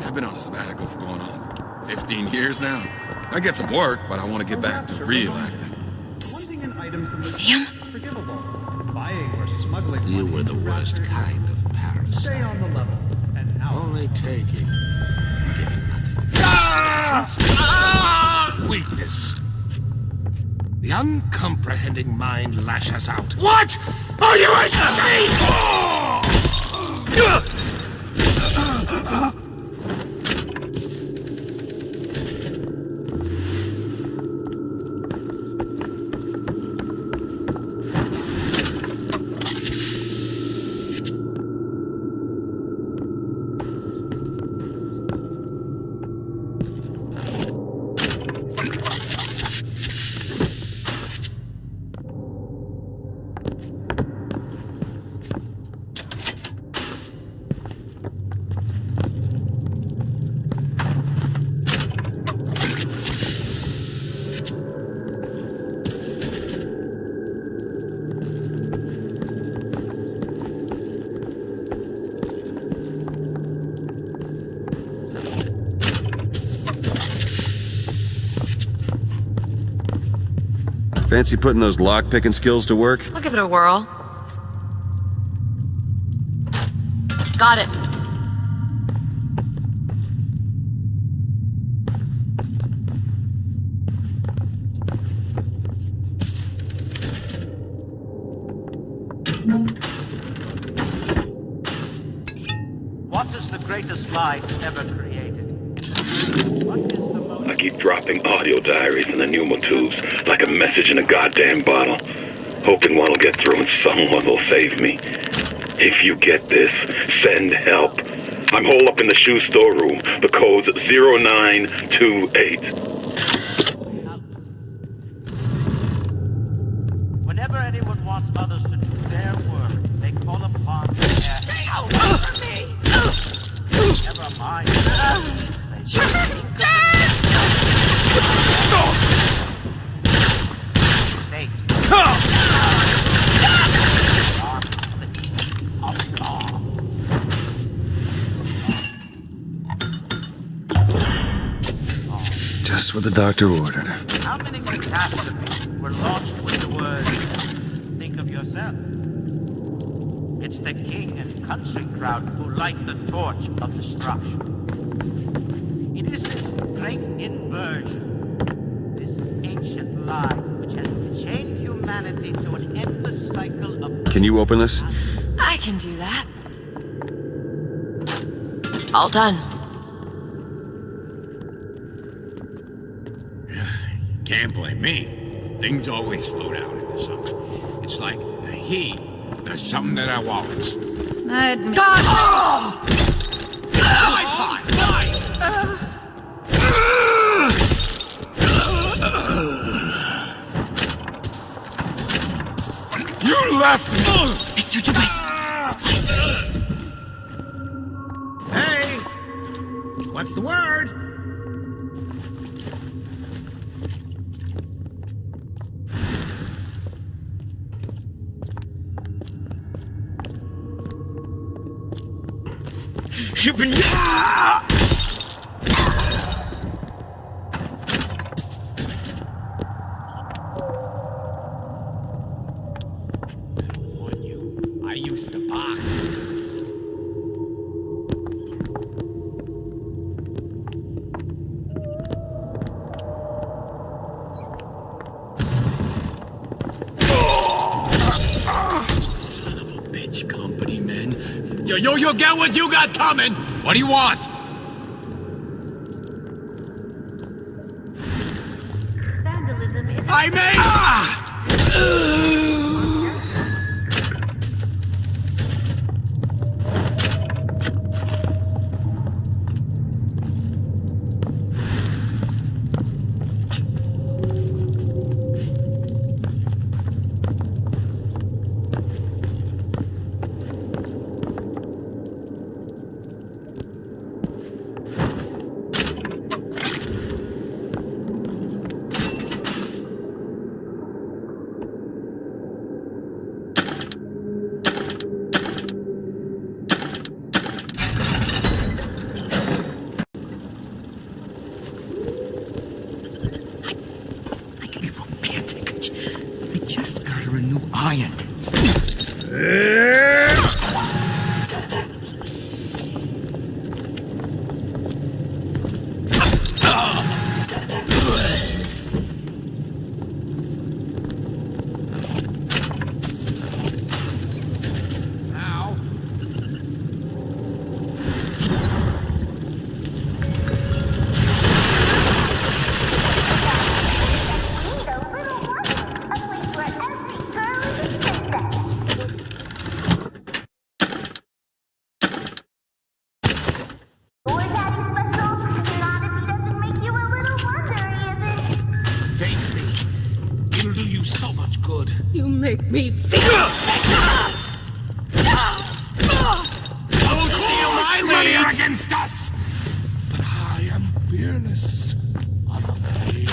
I've been on a sabbatical for going on 15 years now. I get some work, but I want to get back to real acting. See him? You were the worst kind of parasite. Stay on the level. And out. Only taking, giving nothing. Weakness. The uncomprehending mind lashes out. What? Are you insane? Fancy putting those lock-picking skills to work? I'll give it a whirl. Got it. What is the greatest lie ever created? What is the most... I keep dropping audio diaries in the pneumotubes like a message in a goddamn bottle, hoping one will get through and someone will save me. If you get this, send help. I'm holed up in the shoe storeroom. The code's 0928. Whenever anyone wants others to do their work, they call upon their... Stay away from me! Never mind. Just what the doctor ordered. How many catastrophes were launched with the words, think of yourself? It's the king and country crowd who light the torch of destruction. It is this great inversion, this ancient lie, which has chained humanity to an endless cycle of... Can you open this? I can do that. All done. Can't blame me. Things always slow down in the summer. It's like the heat. There's something that I wallets. You left! I search away. Splicers. Hey! What's the word? I used to bark. Son of a bitch, company men. You'll get what you got coming! What do you want? Vandalism is... I Just got her a new iron. Face me. It'll do you so much good. You make me feel sick. Don't steal my money leads! against us! But I am fearless, unafraid.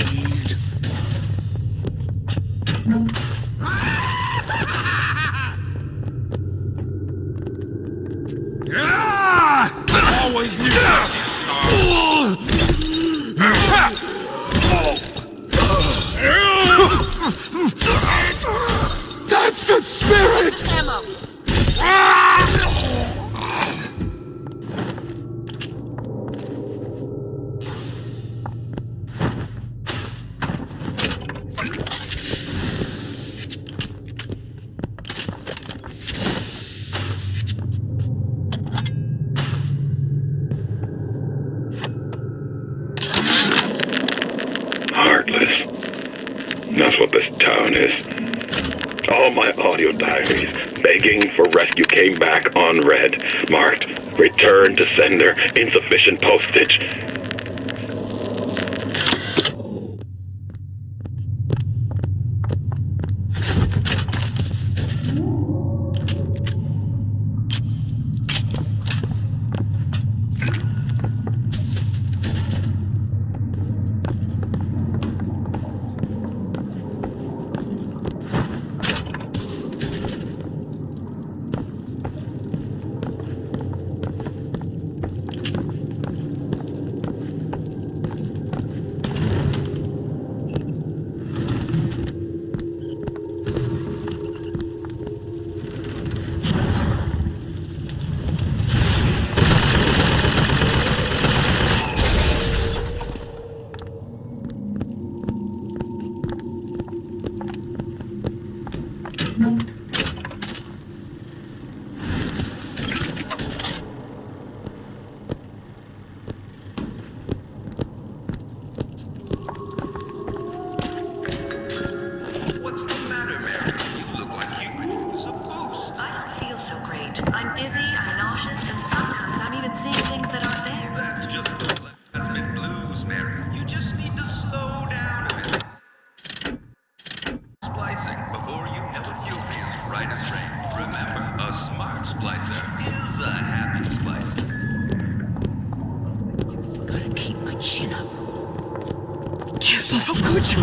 I always knew That's the spirit! Heartless. That's what this town is. All my audio diaries begging for rescue came back unread, marked return to sender, insufficient postage. How could you?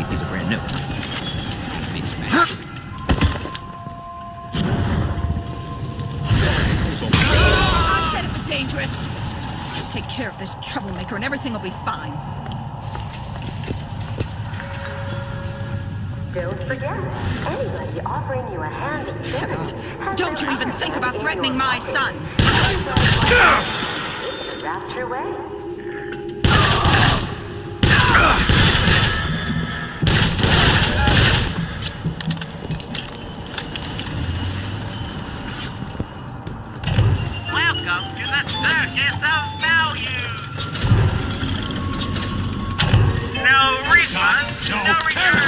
These are brand new. Big smash. I said it was dangerous. Just take care of this troublemaker and everything will be fine. Don't forget, anybody offering you a hand in Heavens, don't you even think about threatening my son. It's the Rapture way. Welcome to the circus of value. No refunds, no returns.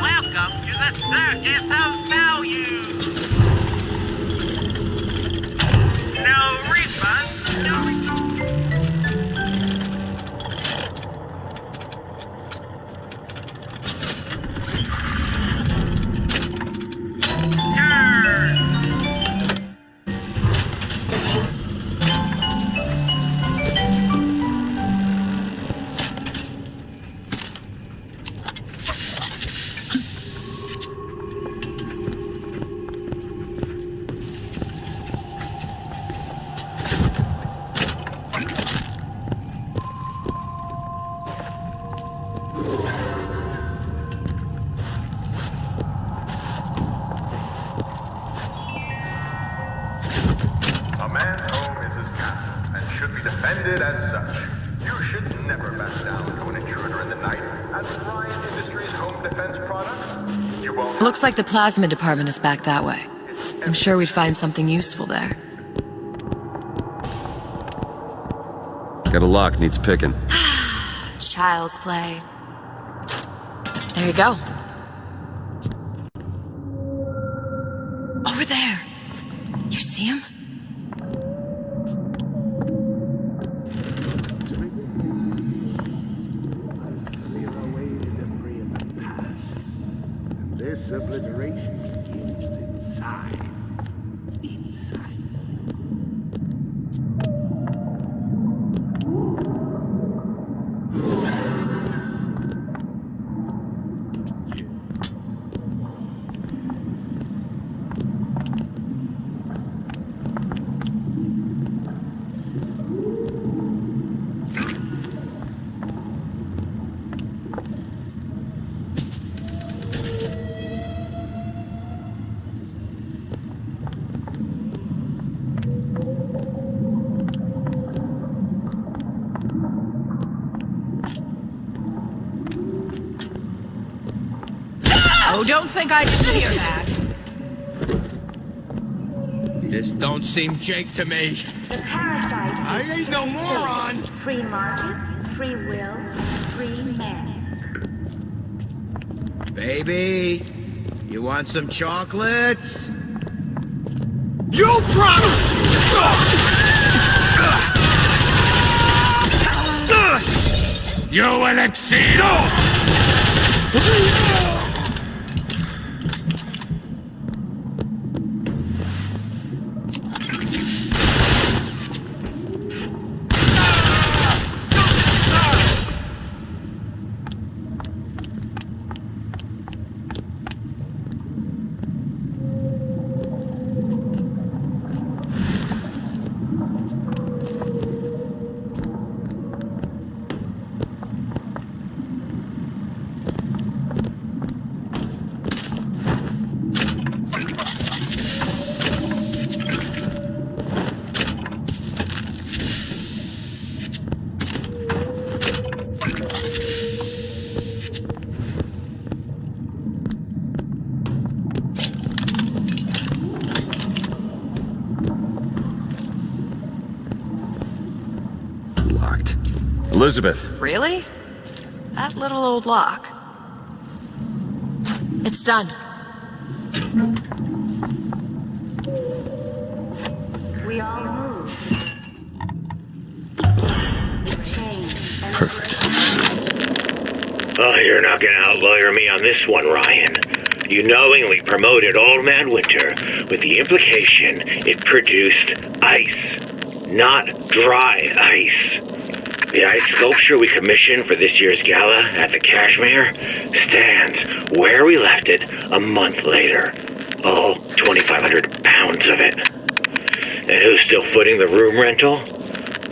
Welcome to the circus of value. No refunds, no refunds. A man's home is his castle and should be defended as such. You should never back down to an intruder in the night. And with Ryan Industries home defense products, you won't. Looks like the plasma department is back that way. I'm sure we'd find something useful there. Got a lock, needs picking. Child's play. There you go. Over there. You see him? This obliteration begins inside. Oh, don't think I didn't hear that. This don't seem Jake to me. The parasite. I ain't no moron. Free markets, free will, free men. Baby, you want some chocolates? You promised! You will exceed! Elizabeth. Really? That little old lock. It's done. We all move. Perfect. Oh, you're not gonna outlawyer me on this one, Ryan. You knowingly promoted Old Man Winter with the implication it produced ice, not dry ice. The ice sculpture we commissioned for this year's gala at the Cashmere stands where we left it a month later. All 2,500 pounds of it. And who's still footing the room rental?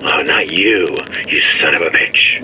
Oh, not you, you son of a bitch.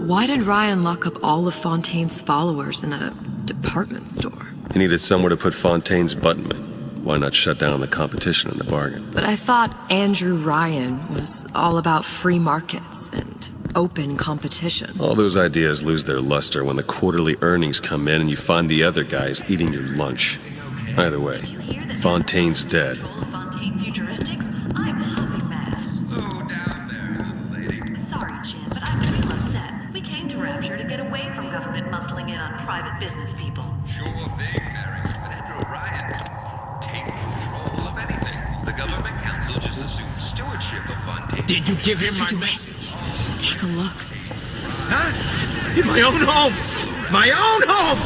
Why did Ryan lock up all of Fontaine's followers in a department store? He needed somewhere to put Fontaine's buttonman. Why not shut down the competition in the bargain? But I thought Andrew Ryan was all about free markets and open competition. All those ideas lose their luster when the quarterly earnings come in and you find the other guys eating your lunch. Either way, Fontaine's dead. Fontaine Futuristics? I'm hopping mad. Slow down there, little lady. Sorry, Jim, but I'm real upset. We came to Rapture to get away from government muscling in on private business people. Sure thing, Mary. But Andrew Ryan take control of anything. The government council just assumed stewardship of Fontaine. Did you give him my message? Take a look. Huh? In my own home! My own home!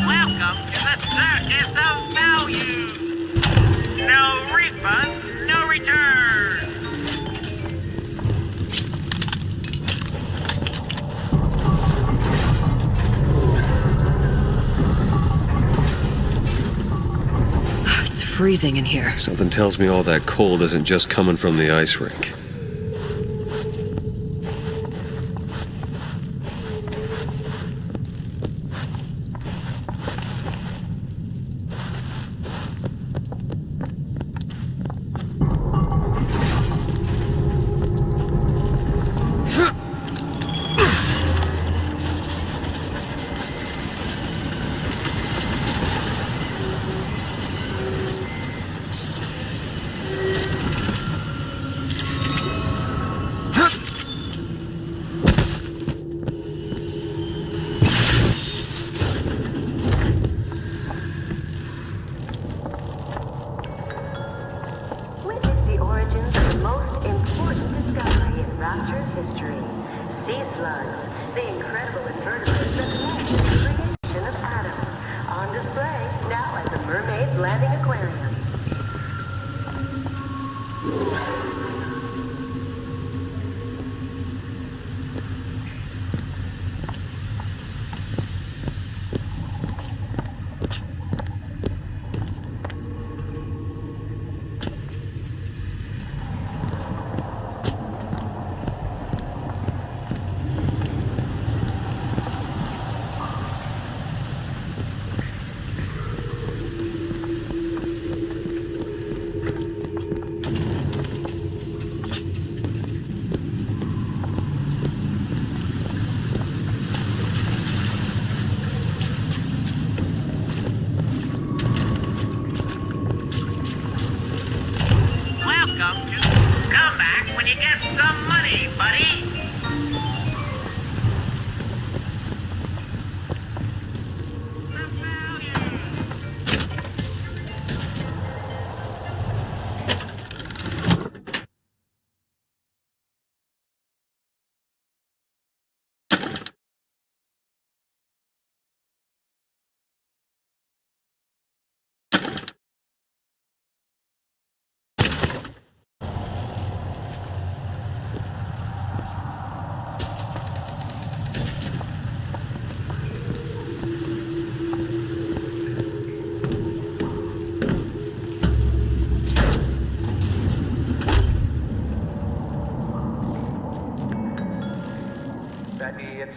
Welcome to the circus of value. No refund, no return. It's freezing in here. Something tells me all that cold isn't just coming from the ice rink.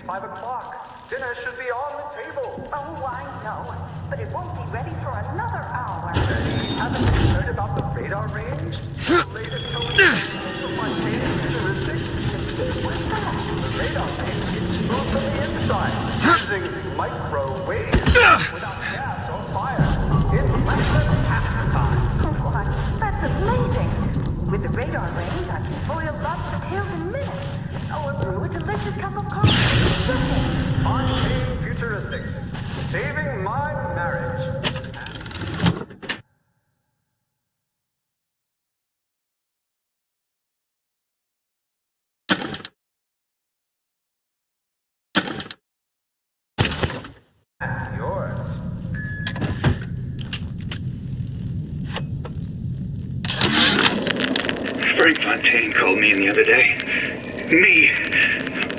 5 o'clock. Dinner should be on the table. Oh, I know, but it won't be ready for another hour. Haven't you heard about the radar range? The latest television for Fontaine futuristics? See, what's that? The radar range gets food from the inside, using microwaves without gas or fire, in less than half the time. What? That's amazing. With the radar range, I can boil lobster tails in minutes, or brew a delicious cup of coffee. Fontaine futuristics, saving my marriage. Yours. Frank Fontaine called me in the other day. Me,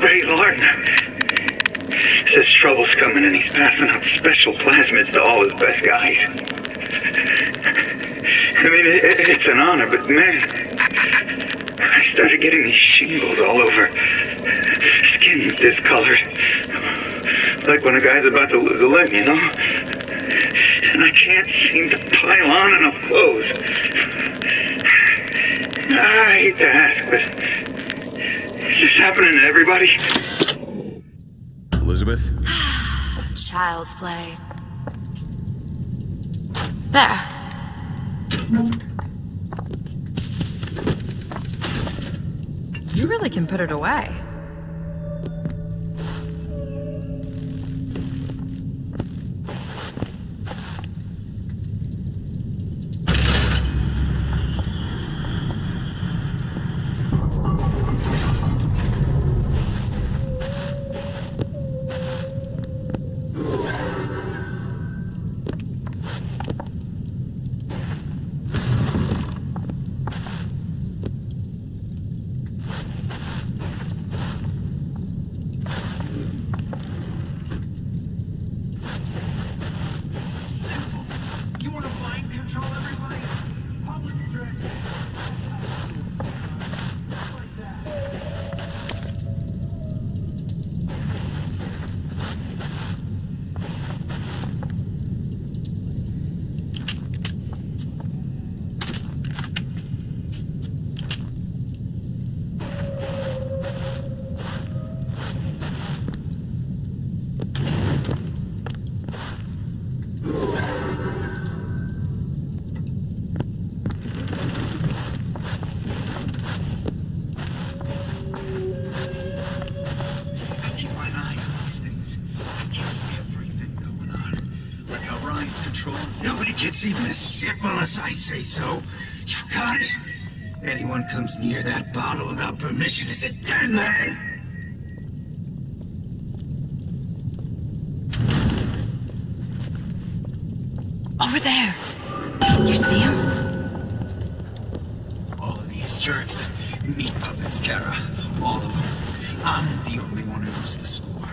Ray Lardner. Says trouble's coming and he's passing out special plasmids to all his best guys. I mean, it's an honor, but man, I started getting these shingles all over. Skin's discolored. Like when a guy's about to lose a limb, you know? And I can't seem to pile on enough clothes. I hate to ask, but is this happening to everybody? Elizabeth? Child's play. There. You really can put it away. Even a sip unless I say so. You got it? Anyone comes near that bottle without permission is a dead man. Over there. You see him? All of these jerks. Meat puppets, Kara. All of them. I'm the only one who knows the score.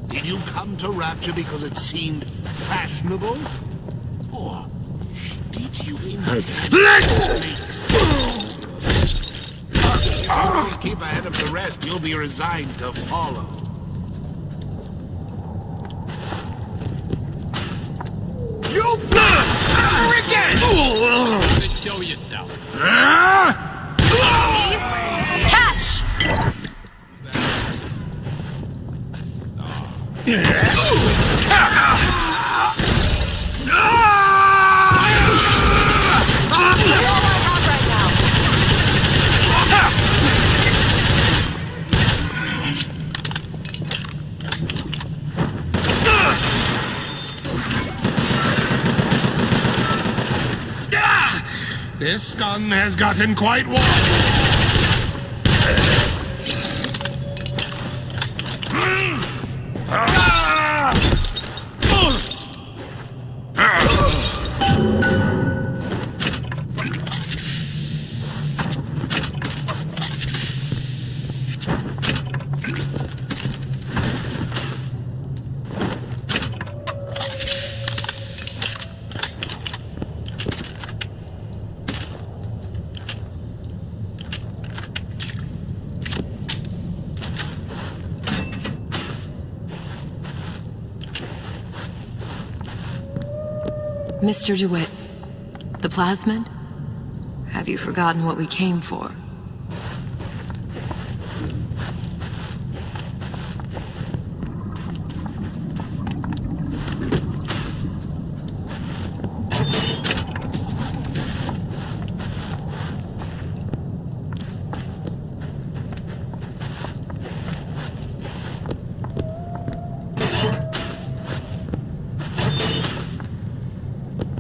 Did you come to Rapture because it seemed fashionable? Or did you intend If you keep ahead of the rest, you'll be resigned to follow. You arrogant! Show yourself. Catch! This gun has gotten quite warm. Mr. Dewitt, the plasmid? Have you forgotten what we came for?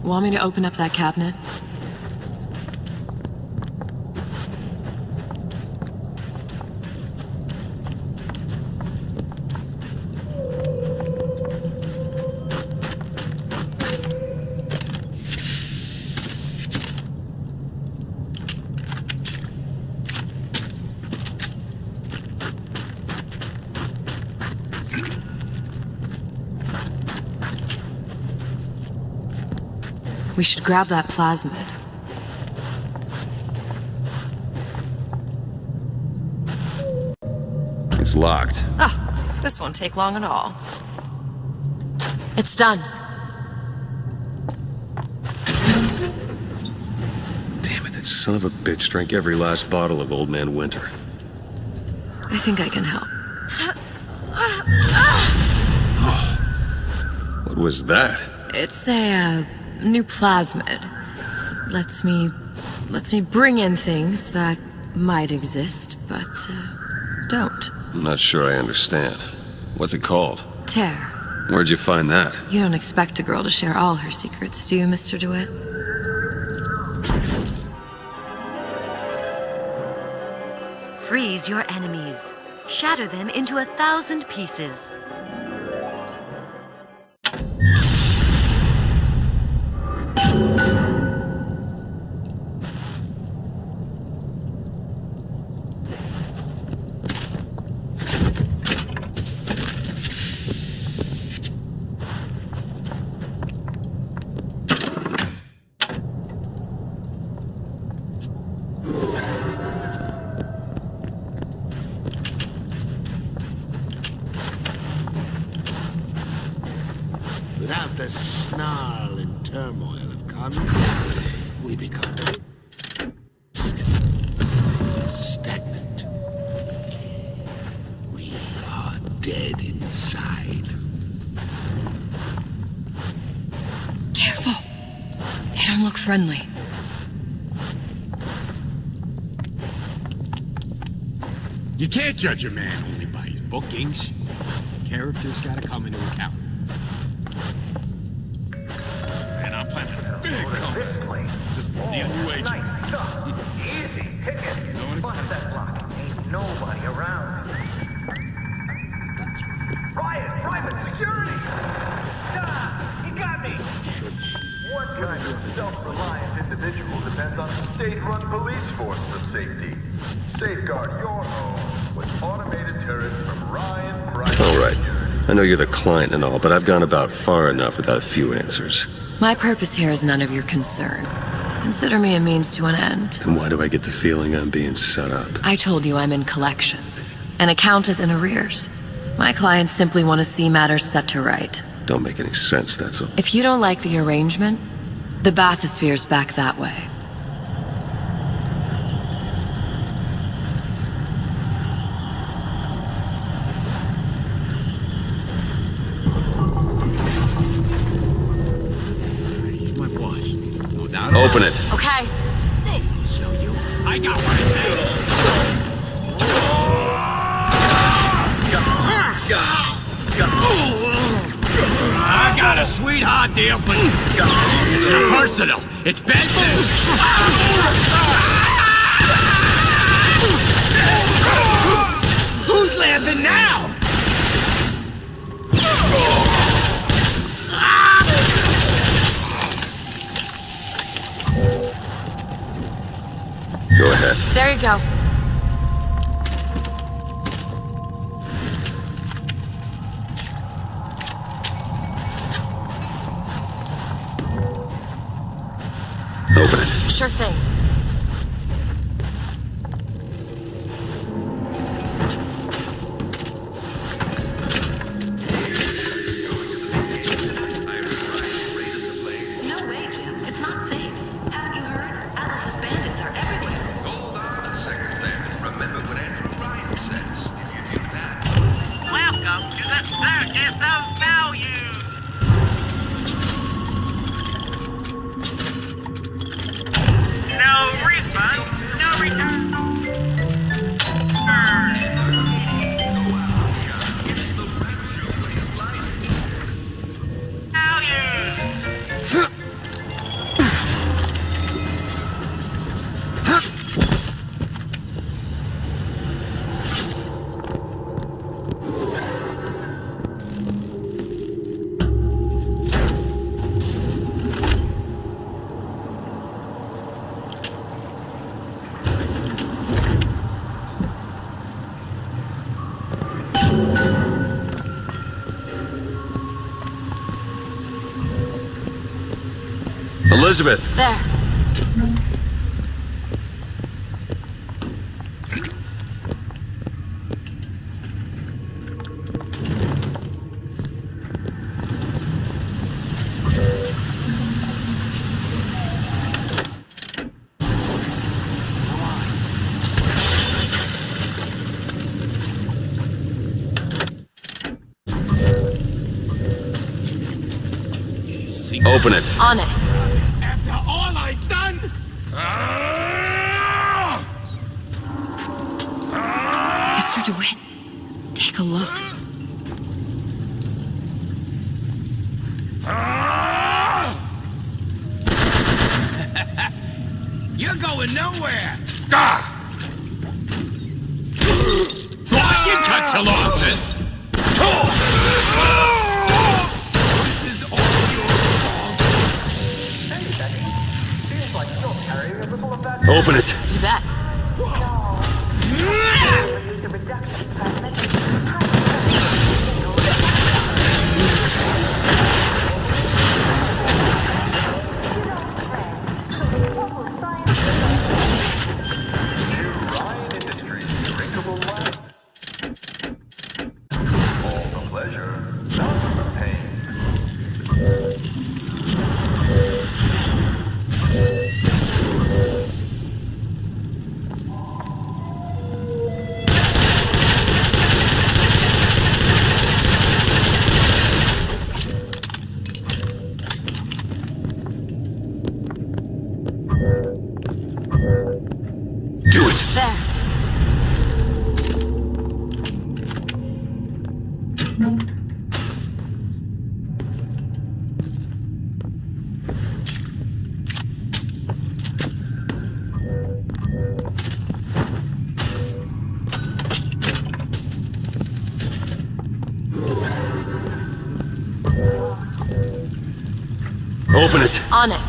Want me to open up that cabinet? We should grab that plasmid. It's locked. Oh, this won't take long at all. It's done. Damn it, that son of a bitch drank every last bottle of Old Man Winter. I think I can help. What was that? It's a new plasmid. Lets me bring in things that might exist, but don't. I'm not sure I understand. What's it called? Tear. Where'd you find that? You don't expect a girl to share all her secrets, do you, Mr. DeWitt? Freeze your enemies. Shatter them into 1,000 pieces. Without the snarl and turmoil of conflict, we become stagnant. We are dead inside. Careful! They don't look friendly. You can't judge a man only by his bookings. Characters gotta come into account. And I'm planning a big comeback. Just need a new agent. Nice stuff. Easy. Pick it. Bust that block. Ain't nobody around. Riot! Private security! Ah! He got me! What kind of self-reliant individual depends on a state-run police force for safety? Safeguard your home with automated turrets from Ryan Private. All right. I know you're the client and all, but I've gone about far enough without a few answers. My purpose here is none of your concern. Consider me a means to an end. And why do I get the feeling I'm being set up? I told you I'm in collections. An account is in arrears. My clients simply want to see matters set to right. Don't make any sense, that's all. If you don't like the arrangement, the bathysphere's back that way. He's my boss. No doubt. Open it. Okay. So you, I got what it takes. I got a sweetheart deal, but it's personal. It's business. Who's laughing now? Go ahead. There you go. Open it. Sure thing. No way. No refund, no return. Elizabeth! There. Open it. On it. After all I've done? Mr. DeWitt, take a look. You're going nowhere. Thought you cut to losses. This is all your fault. Hey, Becky. Seems like you're carrying a little of that. Open it. You bet. Use a reduction plasmid. Ryan Industries, drinkable wine. All the pleasure, none of the pain. Do it. There. Open it. On it.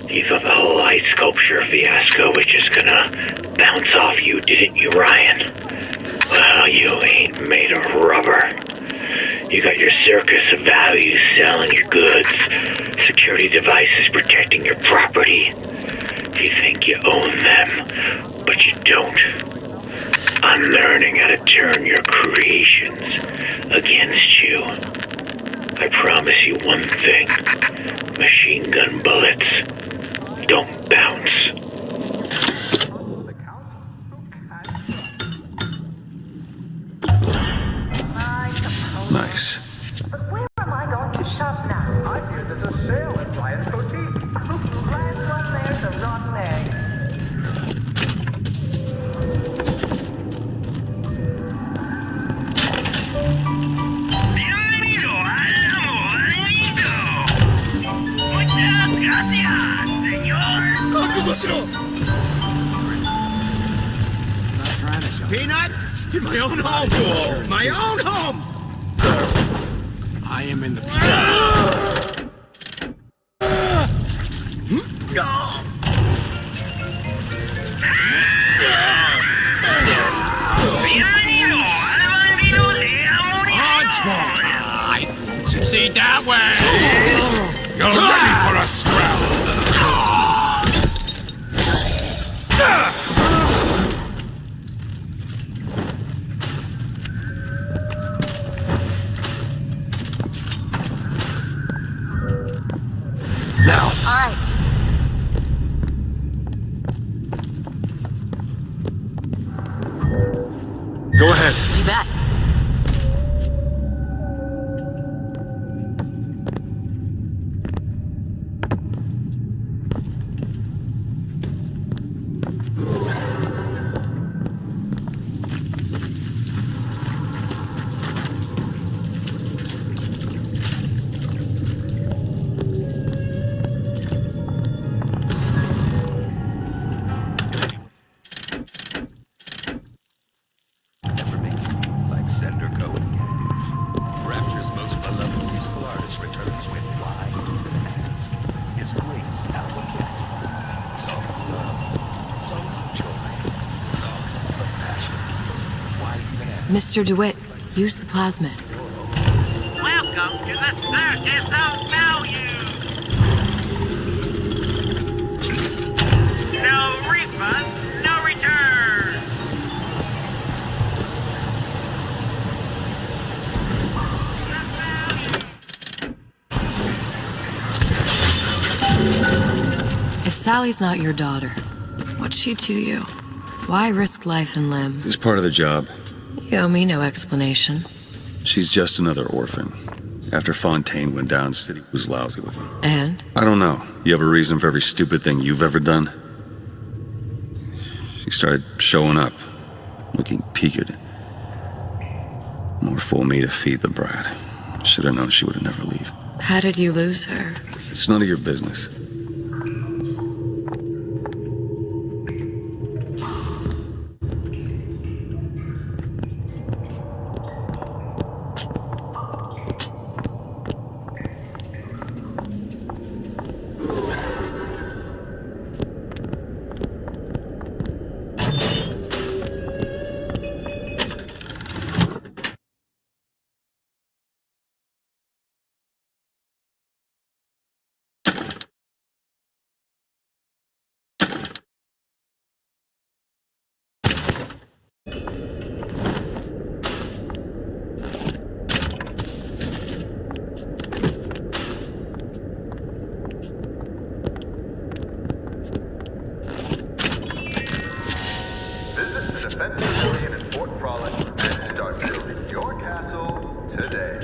You thought the whole ice sculpture fiasco was just gonna bounce off you, didn't you, Ryan? Well, you ain't made of rubber. You got your circus of values selling your goods, security devices protecting your property. You think you own them, but you don't. I'm learning how to turn your creations against you. I promise you one thing. Machine gun bullets don't bounce. Nice. But where am I going to shop now? I hear there's a sale at Ryan's Boutique. Last one there's a rotten egg. Not trying to sell. Peanut? In my own home! My own home! I am in the... I won't succeed that way! You're ready for a scrap! Now! Alright. Go ahead. You bet. Like Senator Cohen gags. Rapture's most beloved musical artist returns with Why Even Ask? His greatest album yet. Songs of love, songs of joy, songs of passion. Why Even Ask? Mr. Dewitt, use the plasmid. Welcome to the Circus of Value! No refund, no return! If Sally's not your daughter, what's she to you? Why risk life and limb? It's part of the job. You owe me no explanation. She's just another orphan. After Fontaine went down, City was lousy with him. And? I don't know. You have a reason for every stupid thing you've ever done? She started showing up, looking peaked. More fool me to feed the brat. Should have known she would never leave. How did you lose her? It's none of your business. Visit the defense pavilion in Fort Frolic and start building your castle today.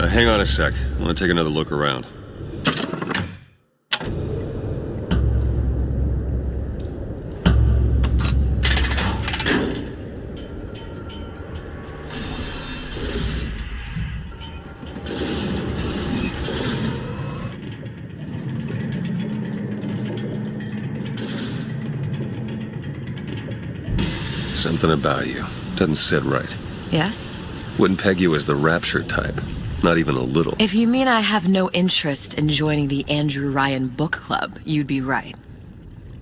Hang on a sec. I want to take another look around. Something about you. Doesn't sit right. Yes? Wouldn't peg you as the Rapture type. Not even a little. If you mean I have no interest in joining the Andrew Ryan book club, you'd be right.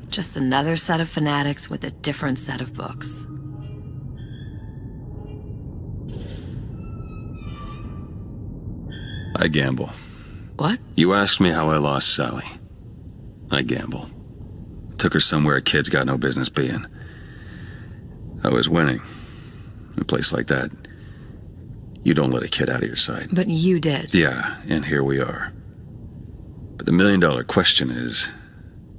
Just another set of fanatics with a different set of books. I gamble. What? You asked me how I lost Sally. I gamble. Took her somewhere a kid's got no business being. I was winning. In a place like that, you don't let a kid out of your sight. But you did. Yeah, and here we are. But the million-dollar question is,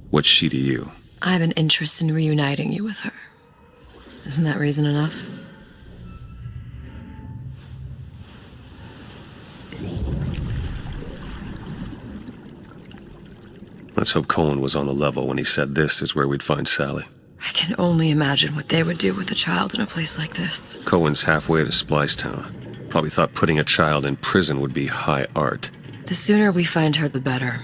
what's she to you? I have an interest in reuniting you with her. Isn't that reason enough? Let's hope Cohen was on the level when he said this is where we'd find Sally. I can only imagine what they would do with a child in a place like this. Cohen's halfway to Splicetown. Probably thought putting a child in prison would be high art. The sooner we find her, the better.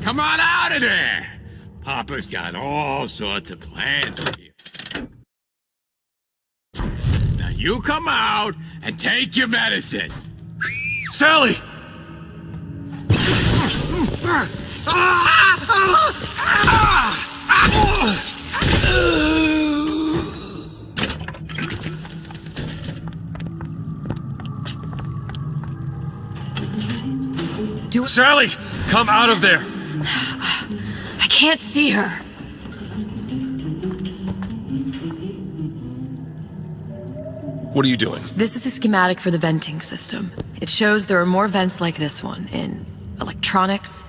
Come on out of there! Papa's got all sorts of plans for you. Now you come out and take your medicine. Sally! Sally! Come out of there! I can't see her. What are you doing? This is a schematic for the venting system. It shows there are more vents like this one in electronics,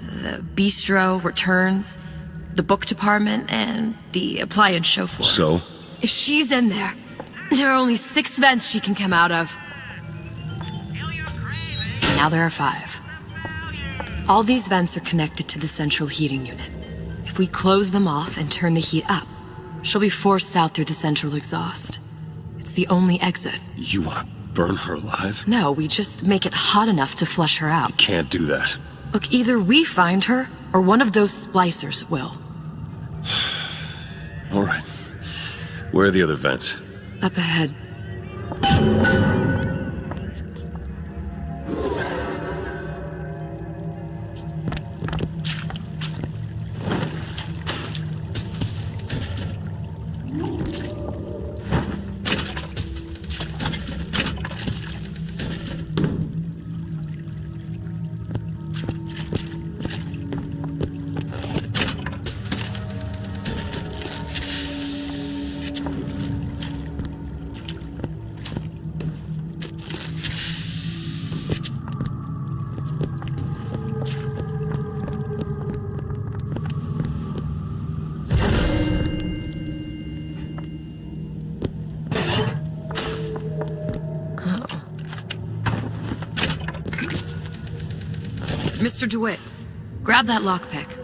the bistro, returns, the book department, and the appliance show floor. So? If she's in there, there are only 6 vents she can come out of. Now there are 5. All these vents are connected to the central heating unit. If we close them off and turn the heat up, she'll be forced out through the central exhaust. It's the only exit. You want to burn her alive? No, we just make it hot enough to flush her out. Can't do that. Look, either we find her, or one of those splicers will. All right. Where are the other vents? Up ahead. Mr. Dewitt, grab that lockpick.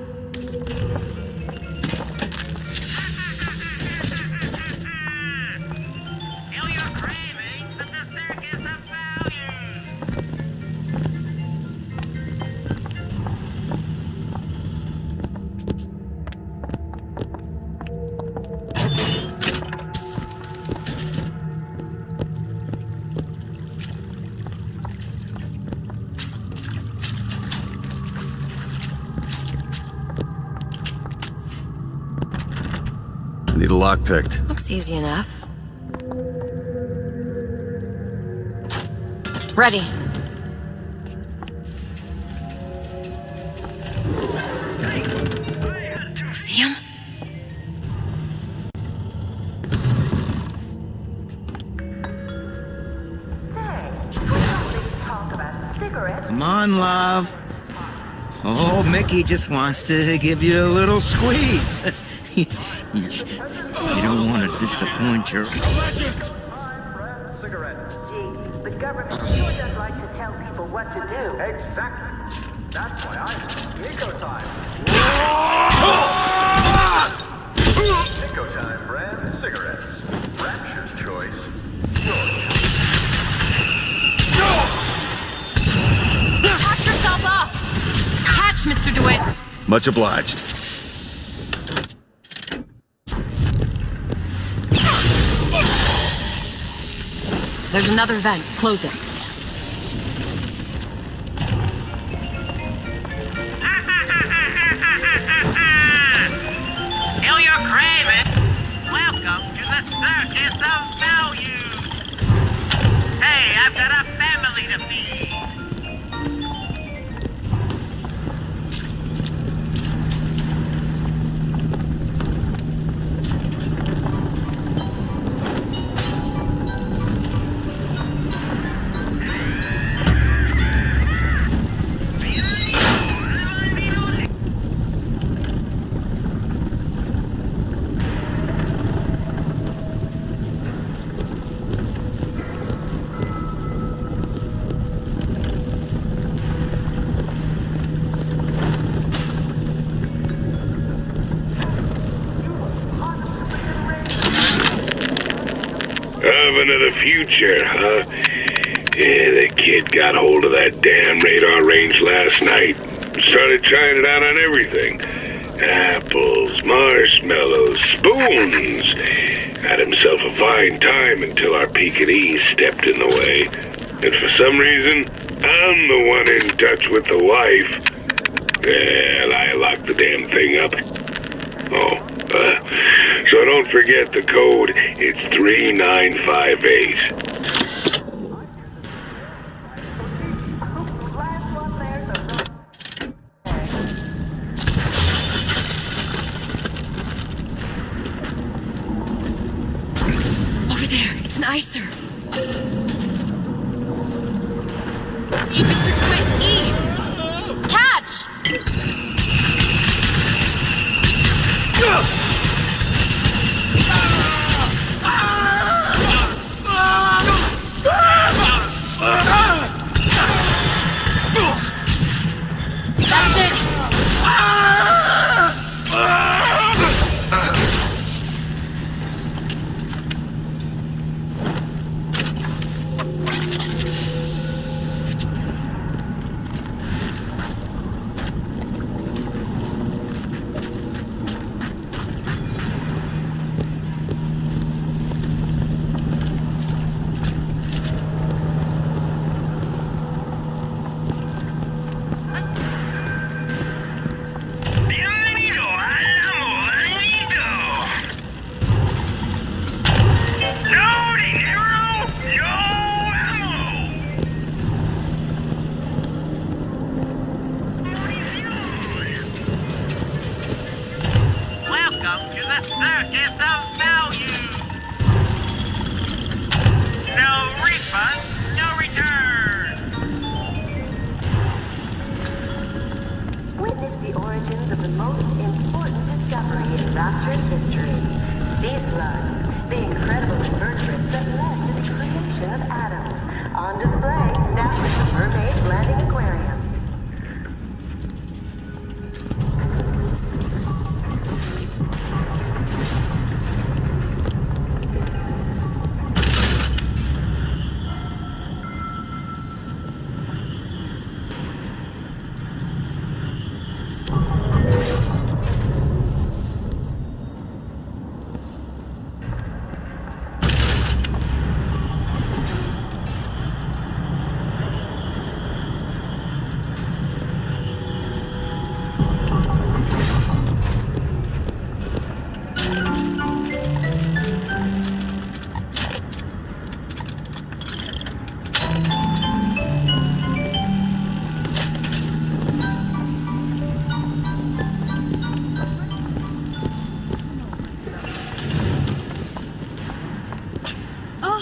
Need a lock picked. Looks easy enough. Ready. See him? Come on, love. Oh, Mickey just wants to give you a little squeeze. You don't want to disappoint your... Gee, the government sure does like to tell people what to do. Exactly. That's why I Nico Time. Nico Time brand cigarettes. Rapture's choice. Watch yourself up! Catch, Mr. DeWitt! Much obliged. There's another vent. Close it. Feel your craving. Welcome to the circus of value. Son of another future, huh? Yeah, the kid got hold of that damn radar range last night. Started trying it out on everything. Apples, marshmallows, spoons. Had himself a fine time until our Pekingese stepped in the way. And for some reason, I'm the one in touch with the wife. Well, I locked the damn thing up. Oh, so don't forget the code. It's 3958. Over there, it's an icer. Mr. Dewitt, Eve! Catch! That's it! Welcome to the circus of value. No refund, no return. Witness the origins of the most important discovery in Rapture's history. Sea slugs, the incredible invertebrates that led to the creation of Adam. On display now at the Mermaid Landing Aquarium.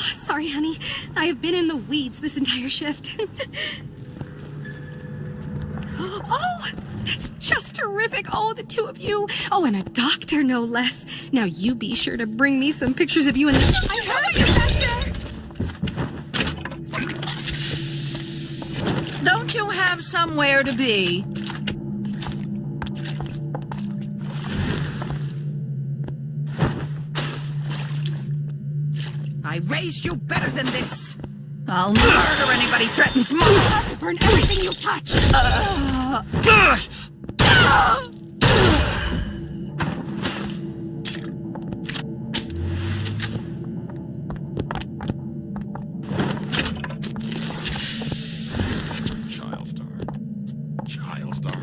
Sorry, honey. I have been in the weeds this entire shift. Oh, that's just terrific. Oh, the two of you. Oh, and a doctor, no less. Now, you be sure to bring me some pictures of you and the... I heard you back there. Don't you have somewhere to be? I raised you better than this. I'll murder anybody threatens me. I'll burn everything you touch. Child star.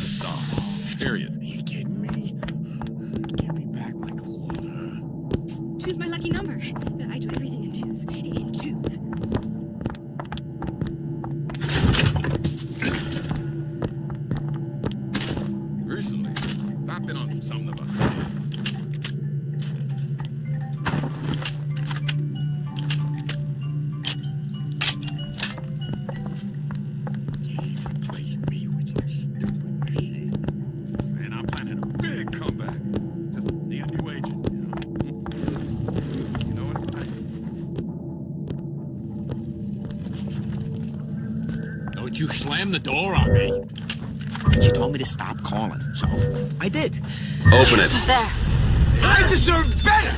Star. Period. Are you kidding me? Give me back my claw. Two's my lucky number. I do everything in twos. In twos. Recently, I've been on something about Replace me with some stupid shit. Man, I'm planning a big comeback. Just need a new agent, you know? You know what I'm saying? Don't you slam the door on me. She told me to stop calling, so I did. Open it. There. I deserve better!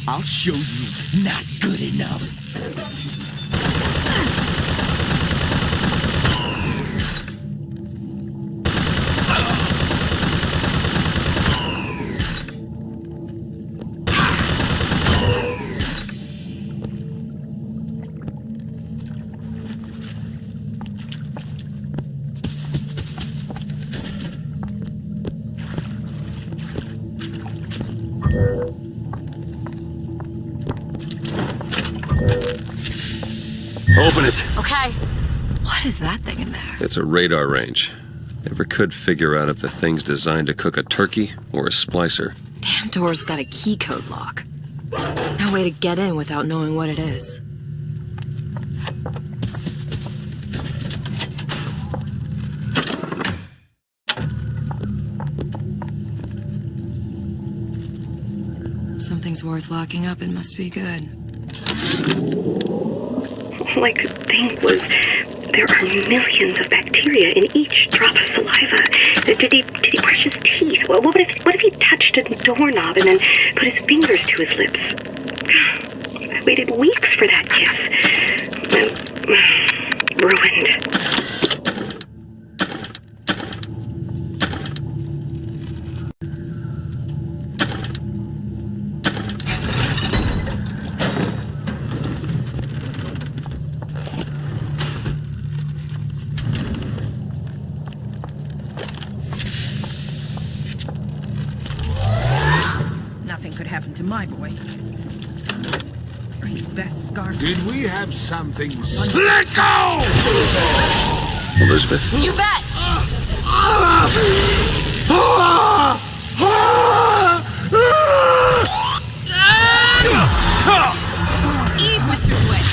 I'll show you not good enough. Open it. Okay. What is that thing in there? It's a radar range. Never could figure out if the thing's designed to cook a turkey or a splicer. Damn door's got a key code lock. No way to get in without knowing what it is. Something's worth locking up, it must be good. All I could think was there are millions of bacteria in each drop of saliva. Did he brush his teeth? What if he touched a doorknob and then put his fingers to his lips? I waited weeks for that kiss. And ruined. Nothing could happen to my boy. Or his best scarf. Did we have something? Let's go! Elizabeth. You bet! Eve, Mr. Dewitt!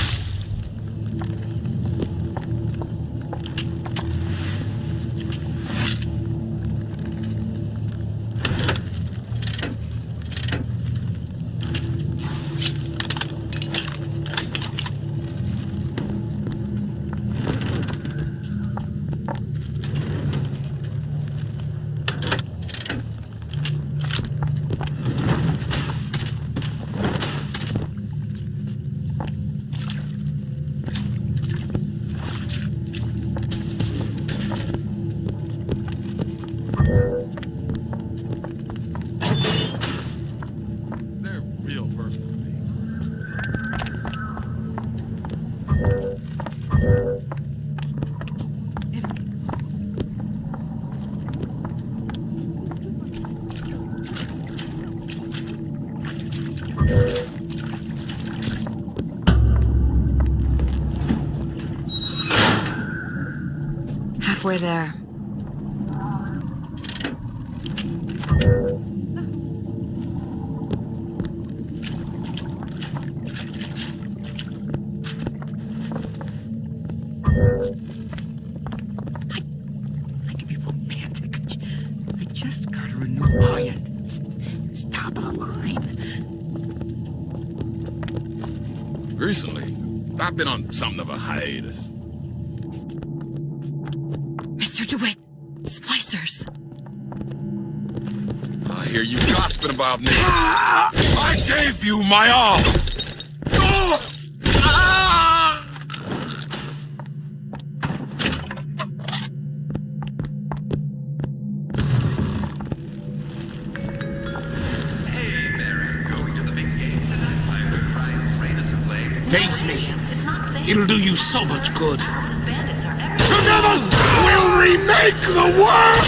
They're real personal things. Halfway there. I can be romantic. I just got her a new iron. It's top of the line. Recently, I've been on something of a hiatus. Mr. DeWitt, splicers. I hear you gossiping about me. I gave you my all. Hey, Mary, going to the big game tonight? I heard Ryan's Raiders are playing. Face me. It'll do you so much good. Together, we'll remake the world!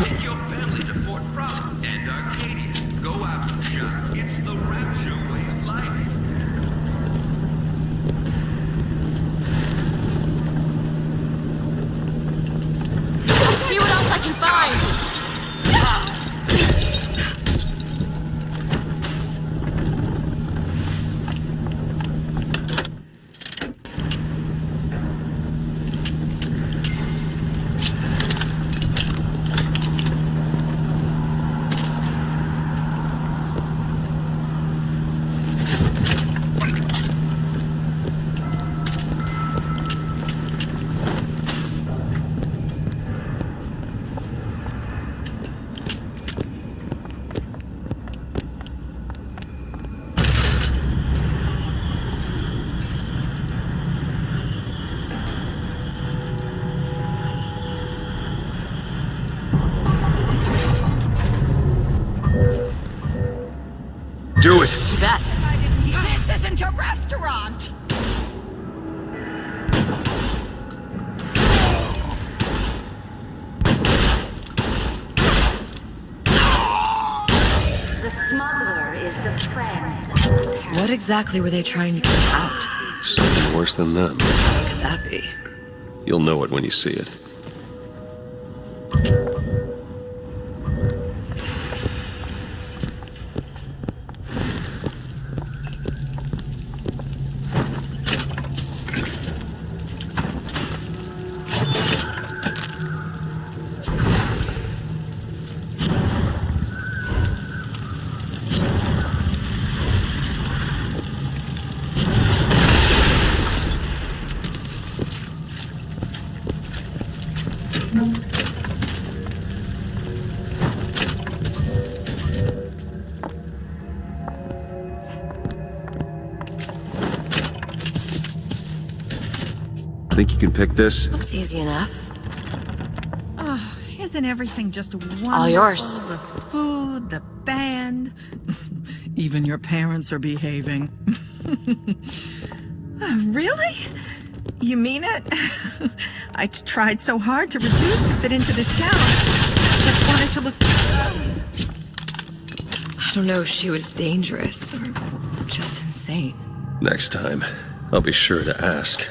Take your family to Fort Prom and Arcadia. Go out, John. It's the Rapture way of life. I'll see what else I can find. it. You bet. This isn't a restaurant! The smuggler is the friend. What exactly were they trying to keep out? Something worse than them. What could that be? You'll know it when you see it. Think you can pick this? Looks easy enough. Oh, isn't everything just wonderful? All yours. The food, the band. Even your parents are behaving. Really? You mean it? I tried so hard to reduce to fit into this gown. Just wanted to look... I don't know if she was dangerous or just insane. Next time, I'll be sure to ask.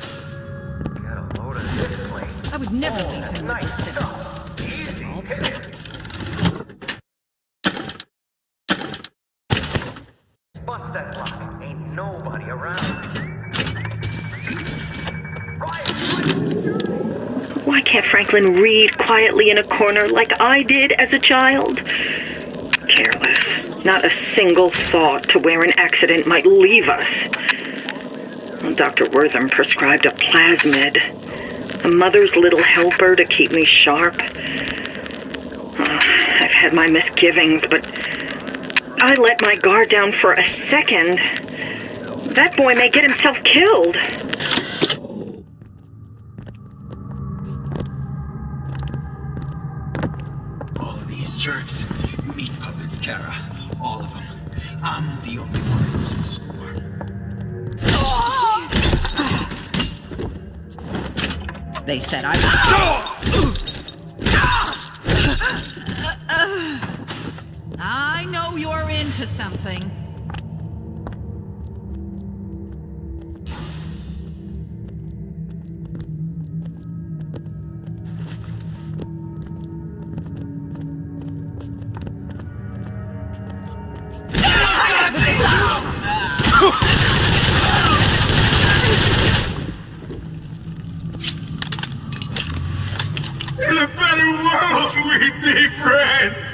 I would never leave him with this stuff. Bust that lock. Ain't nobody around. Why can't Franklin read quietly in a corner like I did as a child? Careless. Not a single thought to where an accident might leave us. Well, Dr. Wortham prescribed a plasmid. A mother's little helper to keep me sharp. I've had my misgivings, but I let my guard down for a second. That boy may get himself killed. All of these jerks. Meat puppets, Kara. All of them. I'm the only one who knows the score. They said I... I know you're into something. In a better world, we'd be friends!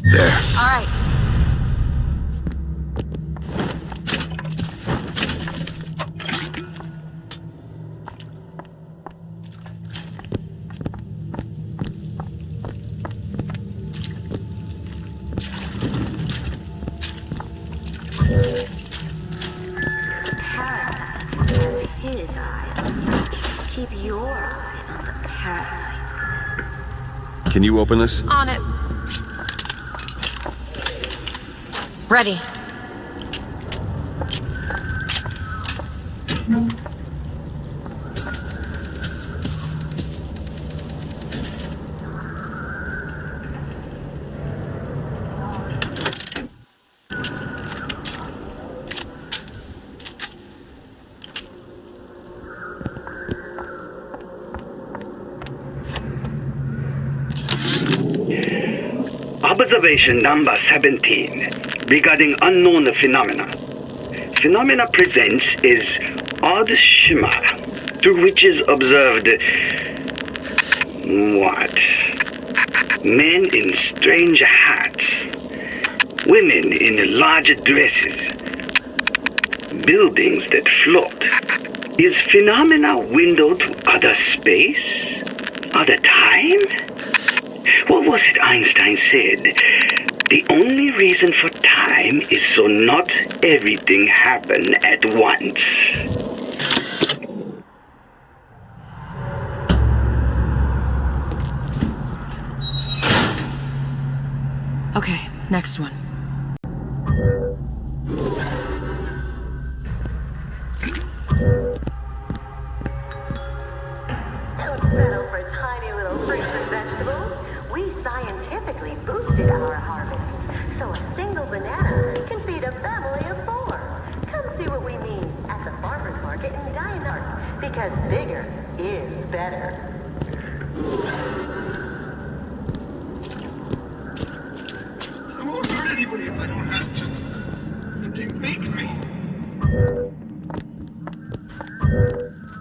There. All right. His eye on you. Keep your eye on the parasite. Can you open this? On it. Ready. Observation number 17 regarding unknown phenomena. Phenomena presents is odd shimmer through which is observed what? Men in strange hats, women in large dresses, buildings that float. Is phenomena window to other space? Other time? What was it Einstein said? The only reason for time is so not everything happen at once. Okay, next one. Don't settle for tiny little fruits and vegetables. We scientifically boosted our harvests, so a single banana can feed a family of 4. Come see what we mean at the farmer's market in Dynart, because bigger is better. I won't hurt anybody if I don't have to. But they make me.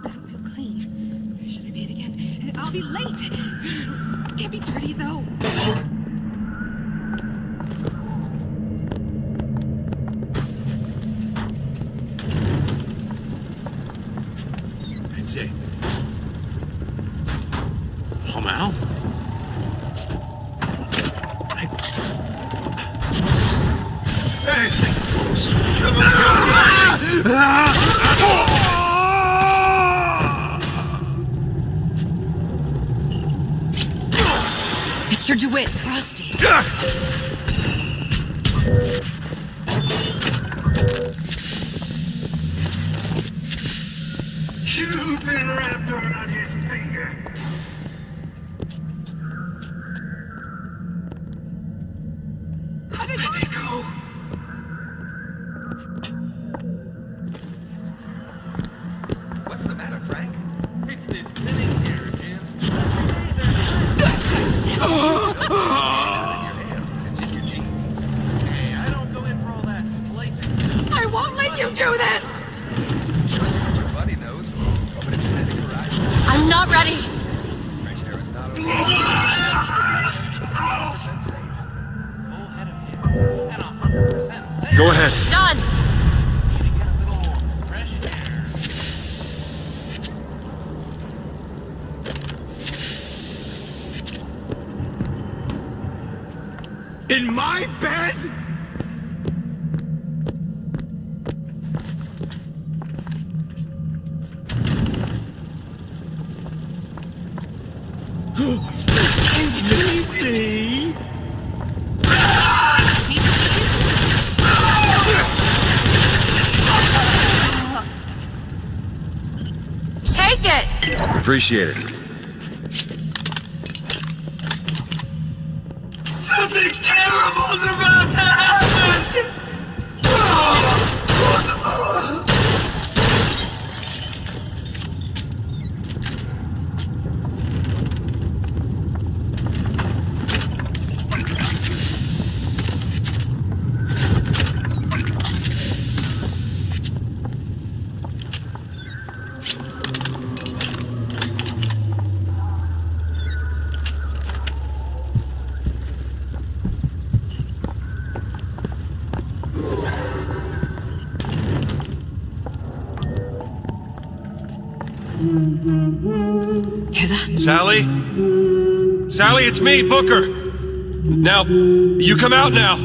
I don't feel clean. Should I bathe again? I'll be late. Can't be dirty though. That's it. Come out. Mr. Dewitt, Frosty. You've been wrapped around his finger. Let it go. What's the matter, Frank? It's this thing here, Jim. Hey, I don't go in for all that splicing. I won't let you do this! Your buddy knows. Open it in the garage. I'm not ready. Fresh air is not okay. Go ahead. Done. In my bed? Easy. Take it. Appreciate it. Something terrible's about to happen! Hear that? Sally? Sally, it's me, Booker. Now, you come out now.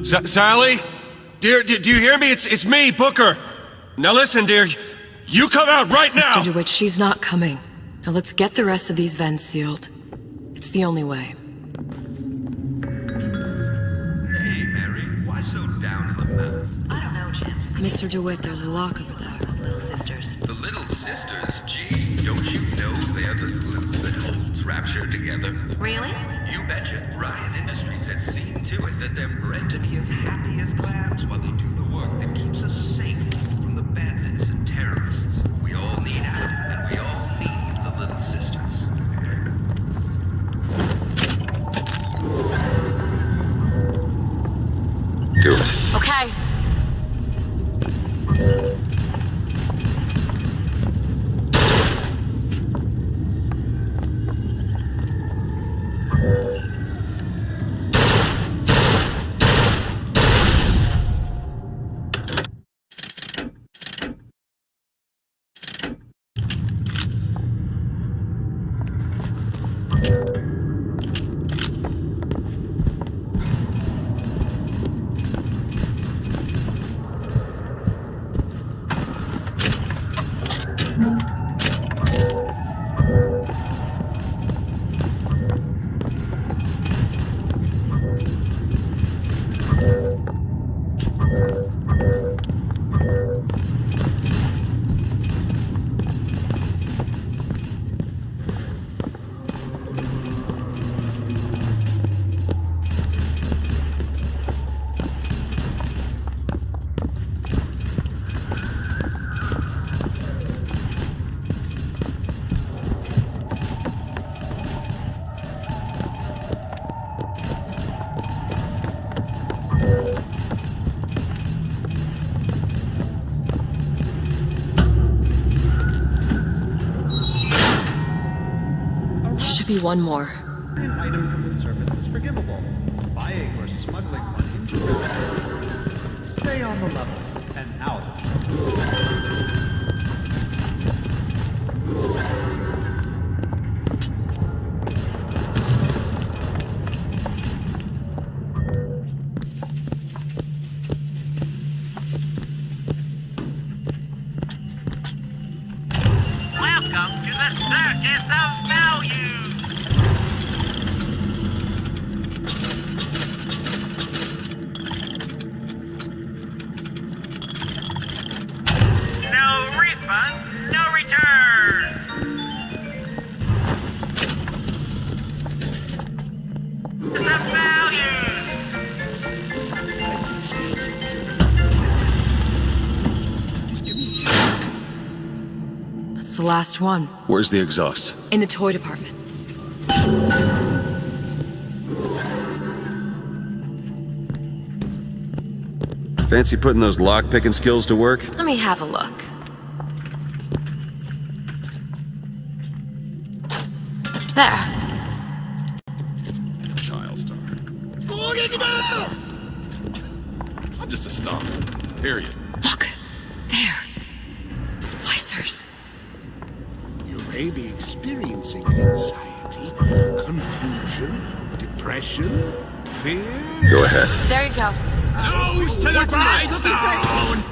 Sally? Dear, do you hear me? It's me, Booker. Now listen, dear. You come out right now! Mr. Dewitt, she's not coming. Now let's get the rest of these vents sealed. It's the only way. Hey, Mary, why so down in the mouth? I don't know, Jim. Mr. Dewitt, there's a lock over there. Little sisters. The Little Sisters? Gee, don't you know they're the glue that holds Rapture together? Really? You betcha. Ryan Industries has seen to it that they're bred to be as happy as clams while they do the work that keeps us safe from the bandits and terrorists. We all need out, and we all need the Little Sisters. Do it. Okay. should be one more. An item from the surface is forgivable. Buying or smuggling one into your bag. Stay on the level and out. Welcome to the Circus of Value! No refund, no return! The value! That's the last one. Where's the exhaust? In the toy department. Fancy putting those lock-picking skills to work? Let me have a look. There. Child star. I'm just a star. Period. Look. There. Splicers. You may be experiencing anxiety, confusion, depression, fear. Go ahead. There you go. Nose to the grindstone!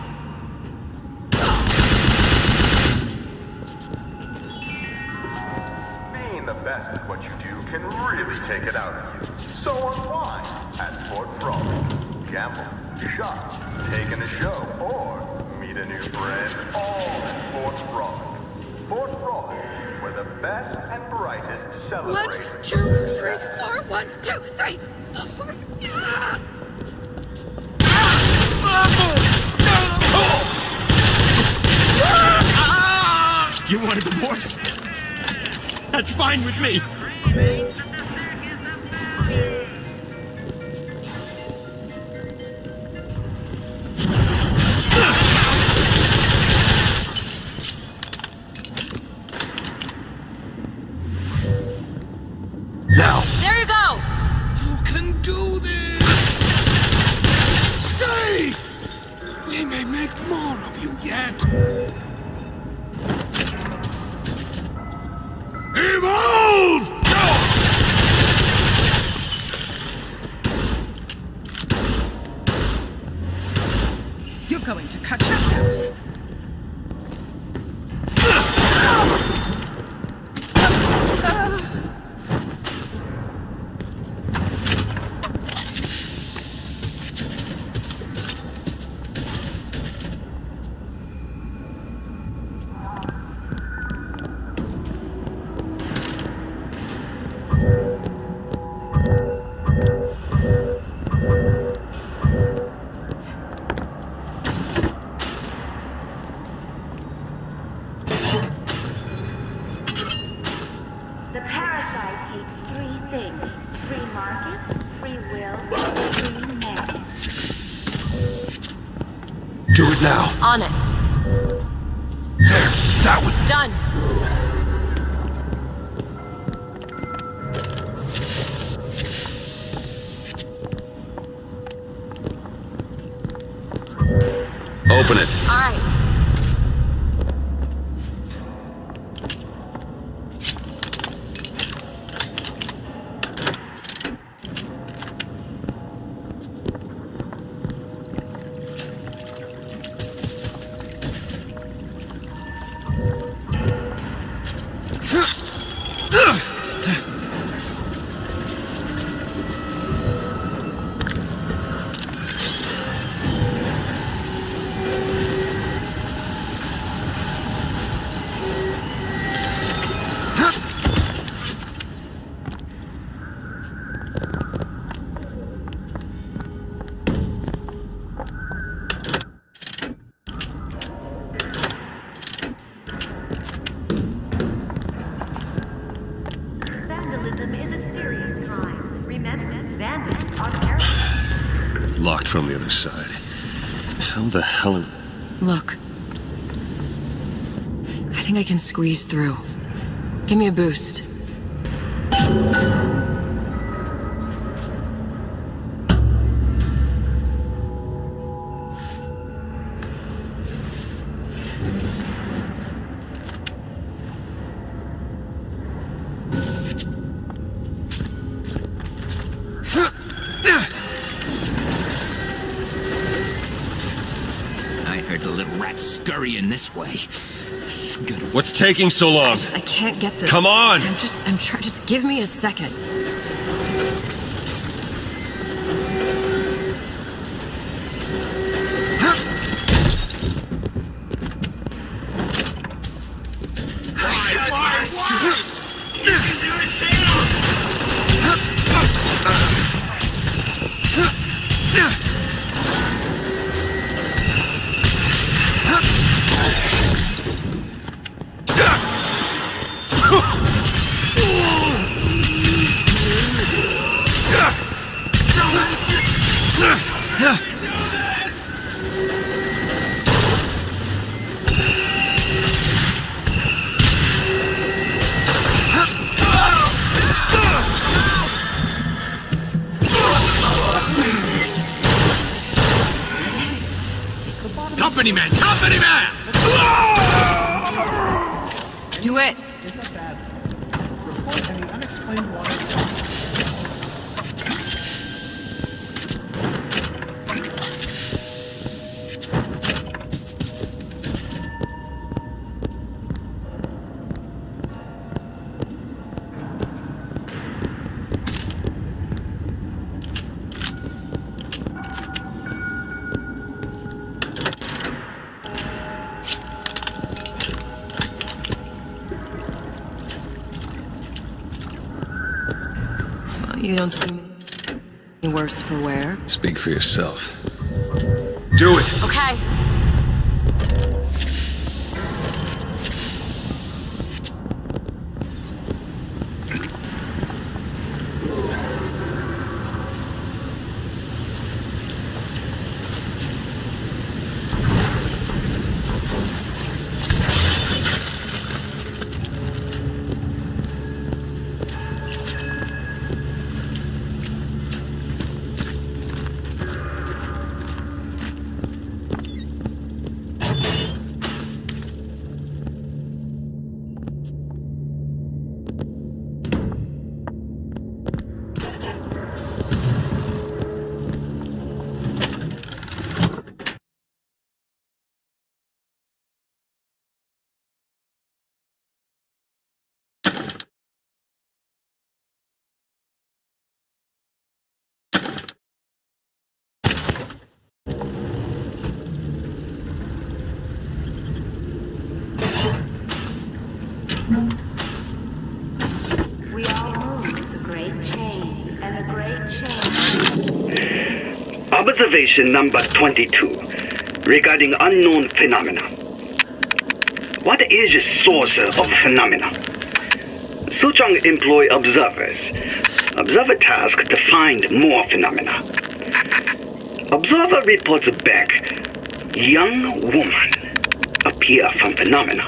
Being the best at what you do can really take it out of you. So unwind at Fort Frolic. Gamble, shop, take in a show, or meet a new friend, all at Fort Frolic. Fort Frolic, where the best and brightest celebrate. 1, 2, 3, 4. 1, 2, 3, 4. You want a divorce? That's fine with me. Now! There you go! You can do this! Stay! We may make more of you yet. Evolve! You're going to cut yourself. The parasite hates 3 things. Free markets, free will, and free men. Do it now. On it. There, that one. Done. Open it. All right. Vandalism is a serious crime. Remember, vandals are terrorists. Locked from the other side. How the hell are... Look. I think I can squeeze through. Give me a boost. I heard the little rat scurrying this way. What's taking so long? I can't get this. Come on! Just give me a second. Company man! Company man! Do it! Report any unexplained water source. You don't seem any worse for wear. Speak for yourself. Do it! Okay. We all move the great chain, and the great chain. Observation number 22 regarding unknown phenomena. What is the source of phenomena? Suchong employ observers. Observer task to find more phenomena. Observer reports back. Young woman appear from phenomena.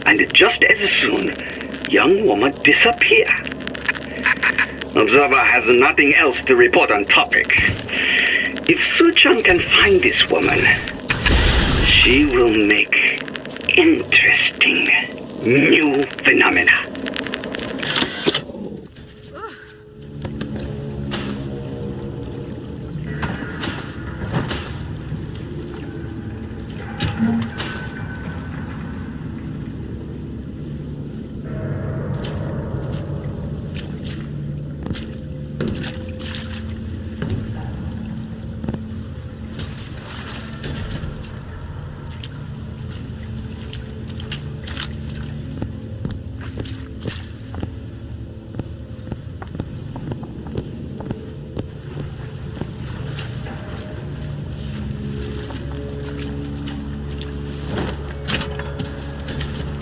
And just as soon, young woman disappear. Observer has nothing else to report on topic. If Suchong can find this woman, she will make interesting new phenomena.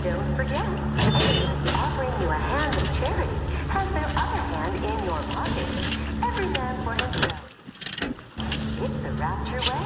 Don't forget, offering you a hand of charity has their other hand in your pocket. Every man for himself. It's the Rapture way.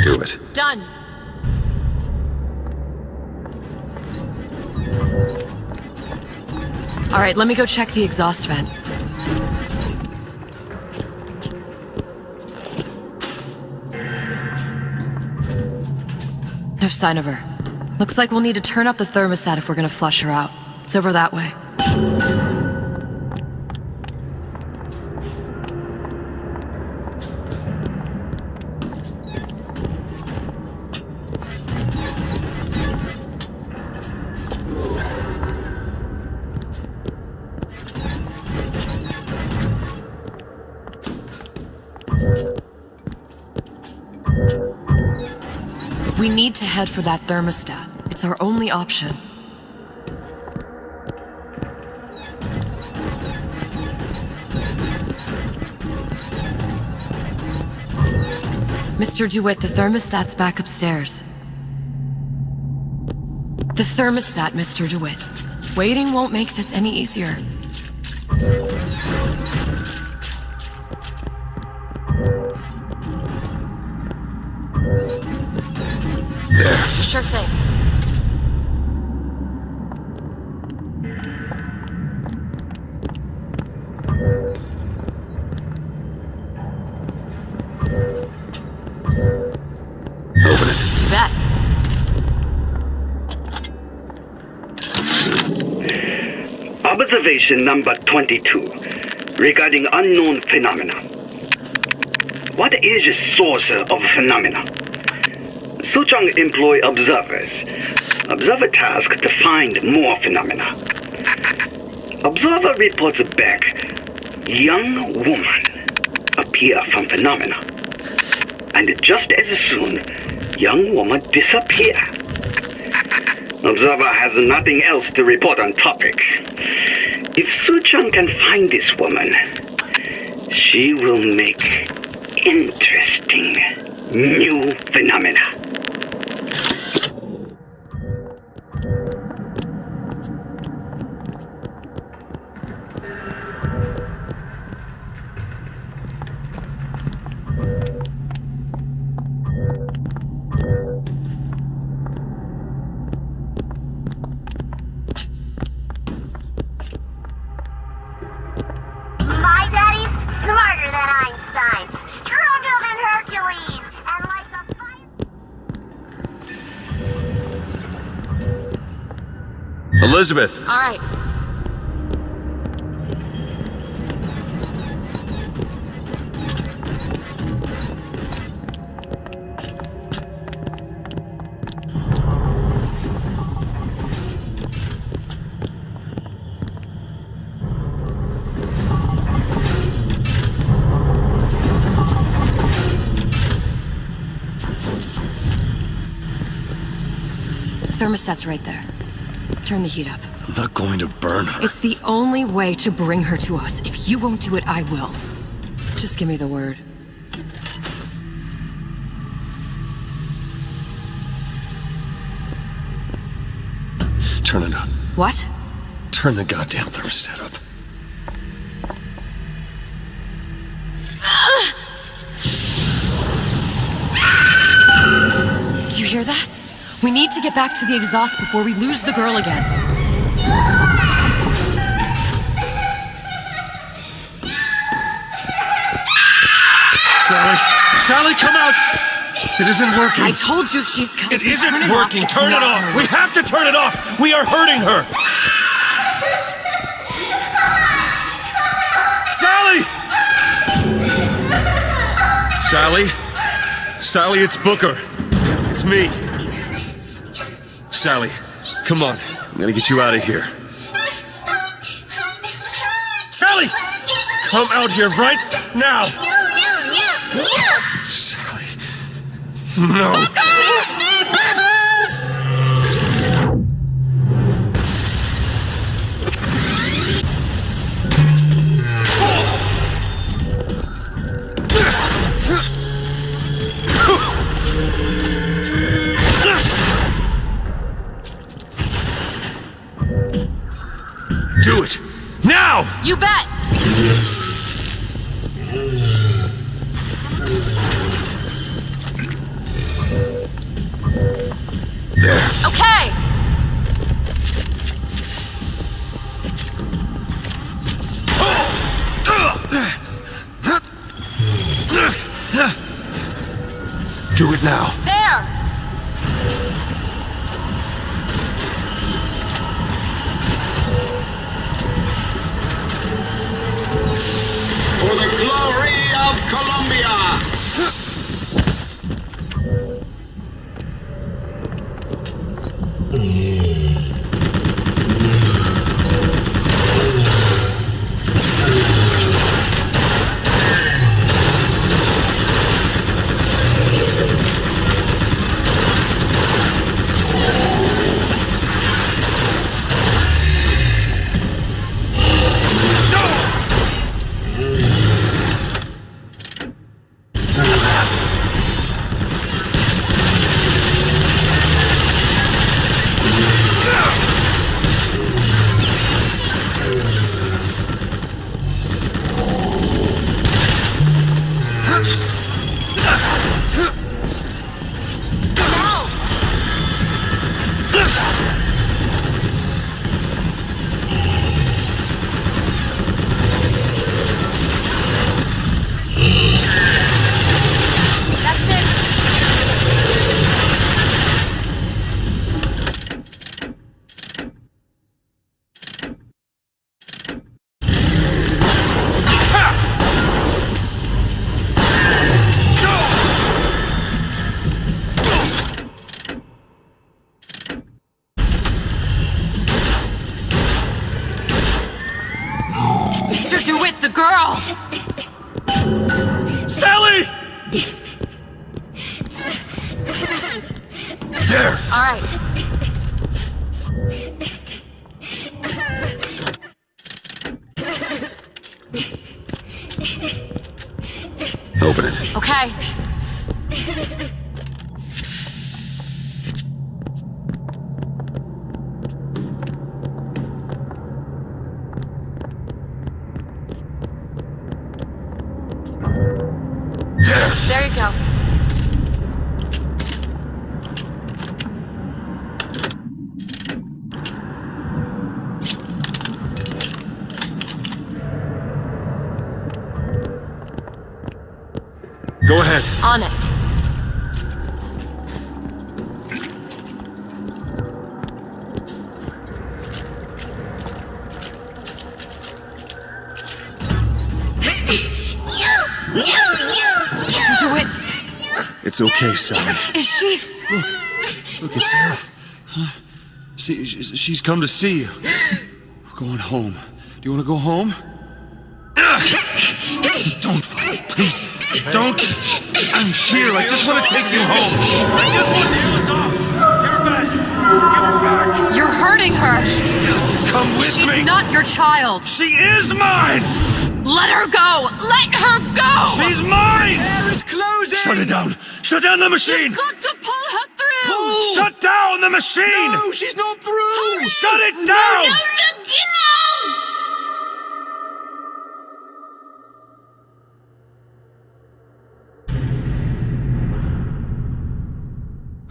Do it. Done. All right, let me go check the exhaust vent. No sign of her. Looks like we'll need to turn up the thermostat if we're gonna flush her out. It's over that way. We need to head for that thermostat. It's our only option. Mr. Dewitt, the thermostat's back upstairs. The thermostat, Mr. Dewitt. Waiting won't make this any easier. There. Sure thing. Open it. You bet. Observation number 22, regarding unknown phenomena. What is the source of phenomena? Suchong employ observers. Observer task to find more phenomena. Observer reports back, young woman appear from phenomena. And just as soon, young woman disappear. Observer has nothing else to report on topic. If Suchong can find this woman, she will make interesting new phenomena. My daddy's smarter than Einstein, stronger than Hercules, and likes a fire. Elizabeth! All right. Thermostat's right there. Turn the heat up. I'm not going to burn her. It's the only way to bring her to us. If you won't do it, I will. Just give me the word. Turn it up. What? Turn the goddamn thermostat up. Do you hear that? We need to get back to the exhaust before we lose the girl again. Sally! Sally, come out! It isn't working. I told you she's coming. It isn't working. Turn it off. We have to turn it off. We are hurting her. Sally! Sally? Sally, it's Booker. It's me. Sally, come on. I'm gonna get you out of here. Sally! Come out here right now! Sally. No. Do it! Now! You bet! Do it now. There! For the glory of Columbia! Mr. DeWitt, the girl! Sally! There! All right. Open it. Okay. There you go. Go ahead. On it. Mr. DeWitt. It's okay, Sally. Is she? Look, it's her. Huh? She's come to see you. We're going home. Do you want to go home? Don't fight, please. Don't. I'm here. I just want to take you home. I just want to heal us off. Give her back. Give her back. You're hurting her. She's got to come with me. She's not your child. She is mine. Let her go. Let her go. She's mine. Air is closing. Shut it down. Shut down the machine. You've got to pull her through. Pull. Shut down the machine. No, she's not through. Shut it down. No, look out.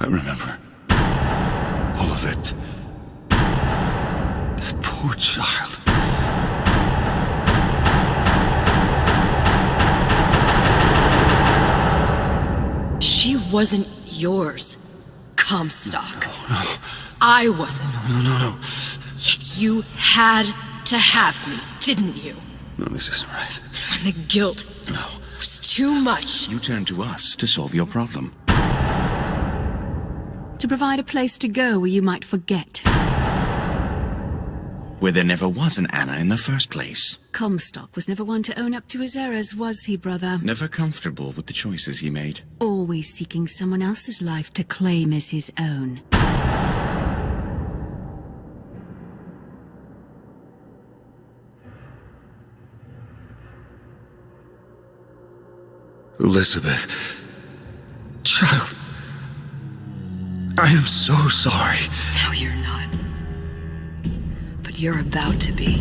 I remember all of it. That poor child. She wasn't yours, Comstock. No. I wasn't. No. Yet you had to have me, didn't you? No, this isn't right. When the guilt was too much. You turned to us to solve your problem. To provide a place to go where you might forget. Where there never was an Anna in the first place. Comstock was never one to own up to his errors, was he, brother? Never comfortable with the choices he made. Always seeking someone else's life to claim as his own. Elizabeth. Child. I am so sorry. No, you're not. But you're about to be.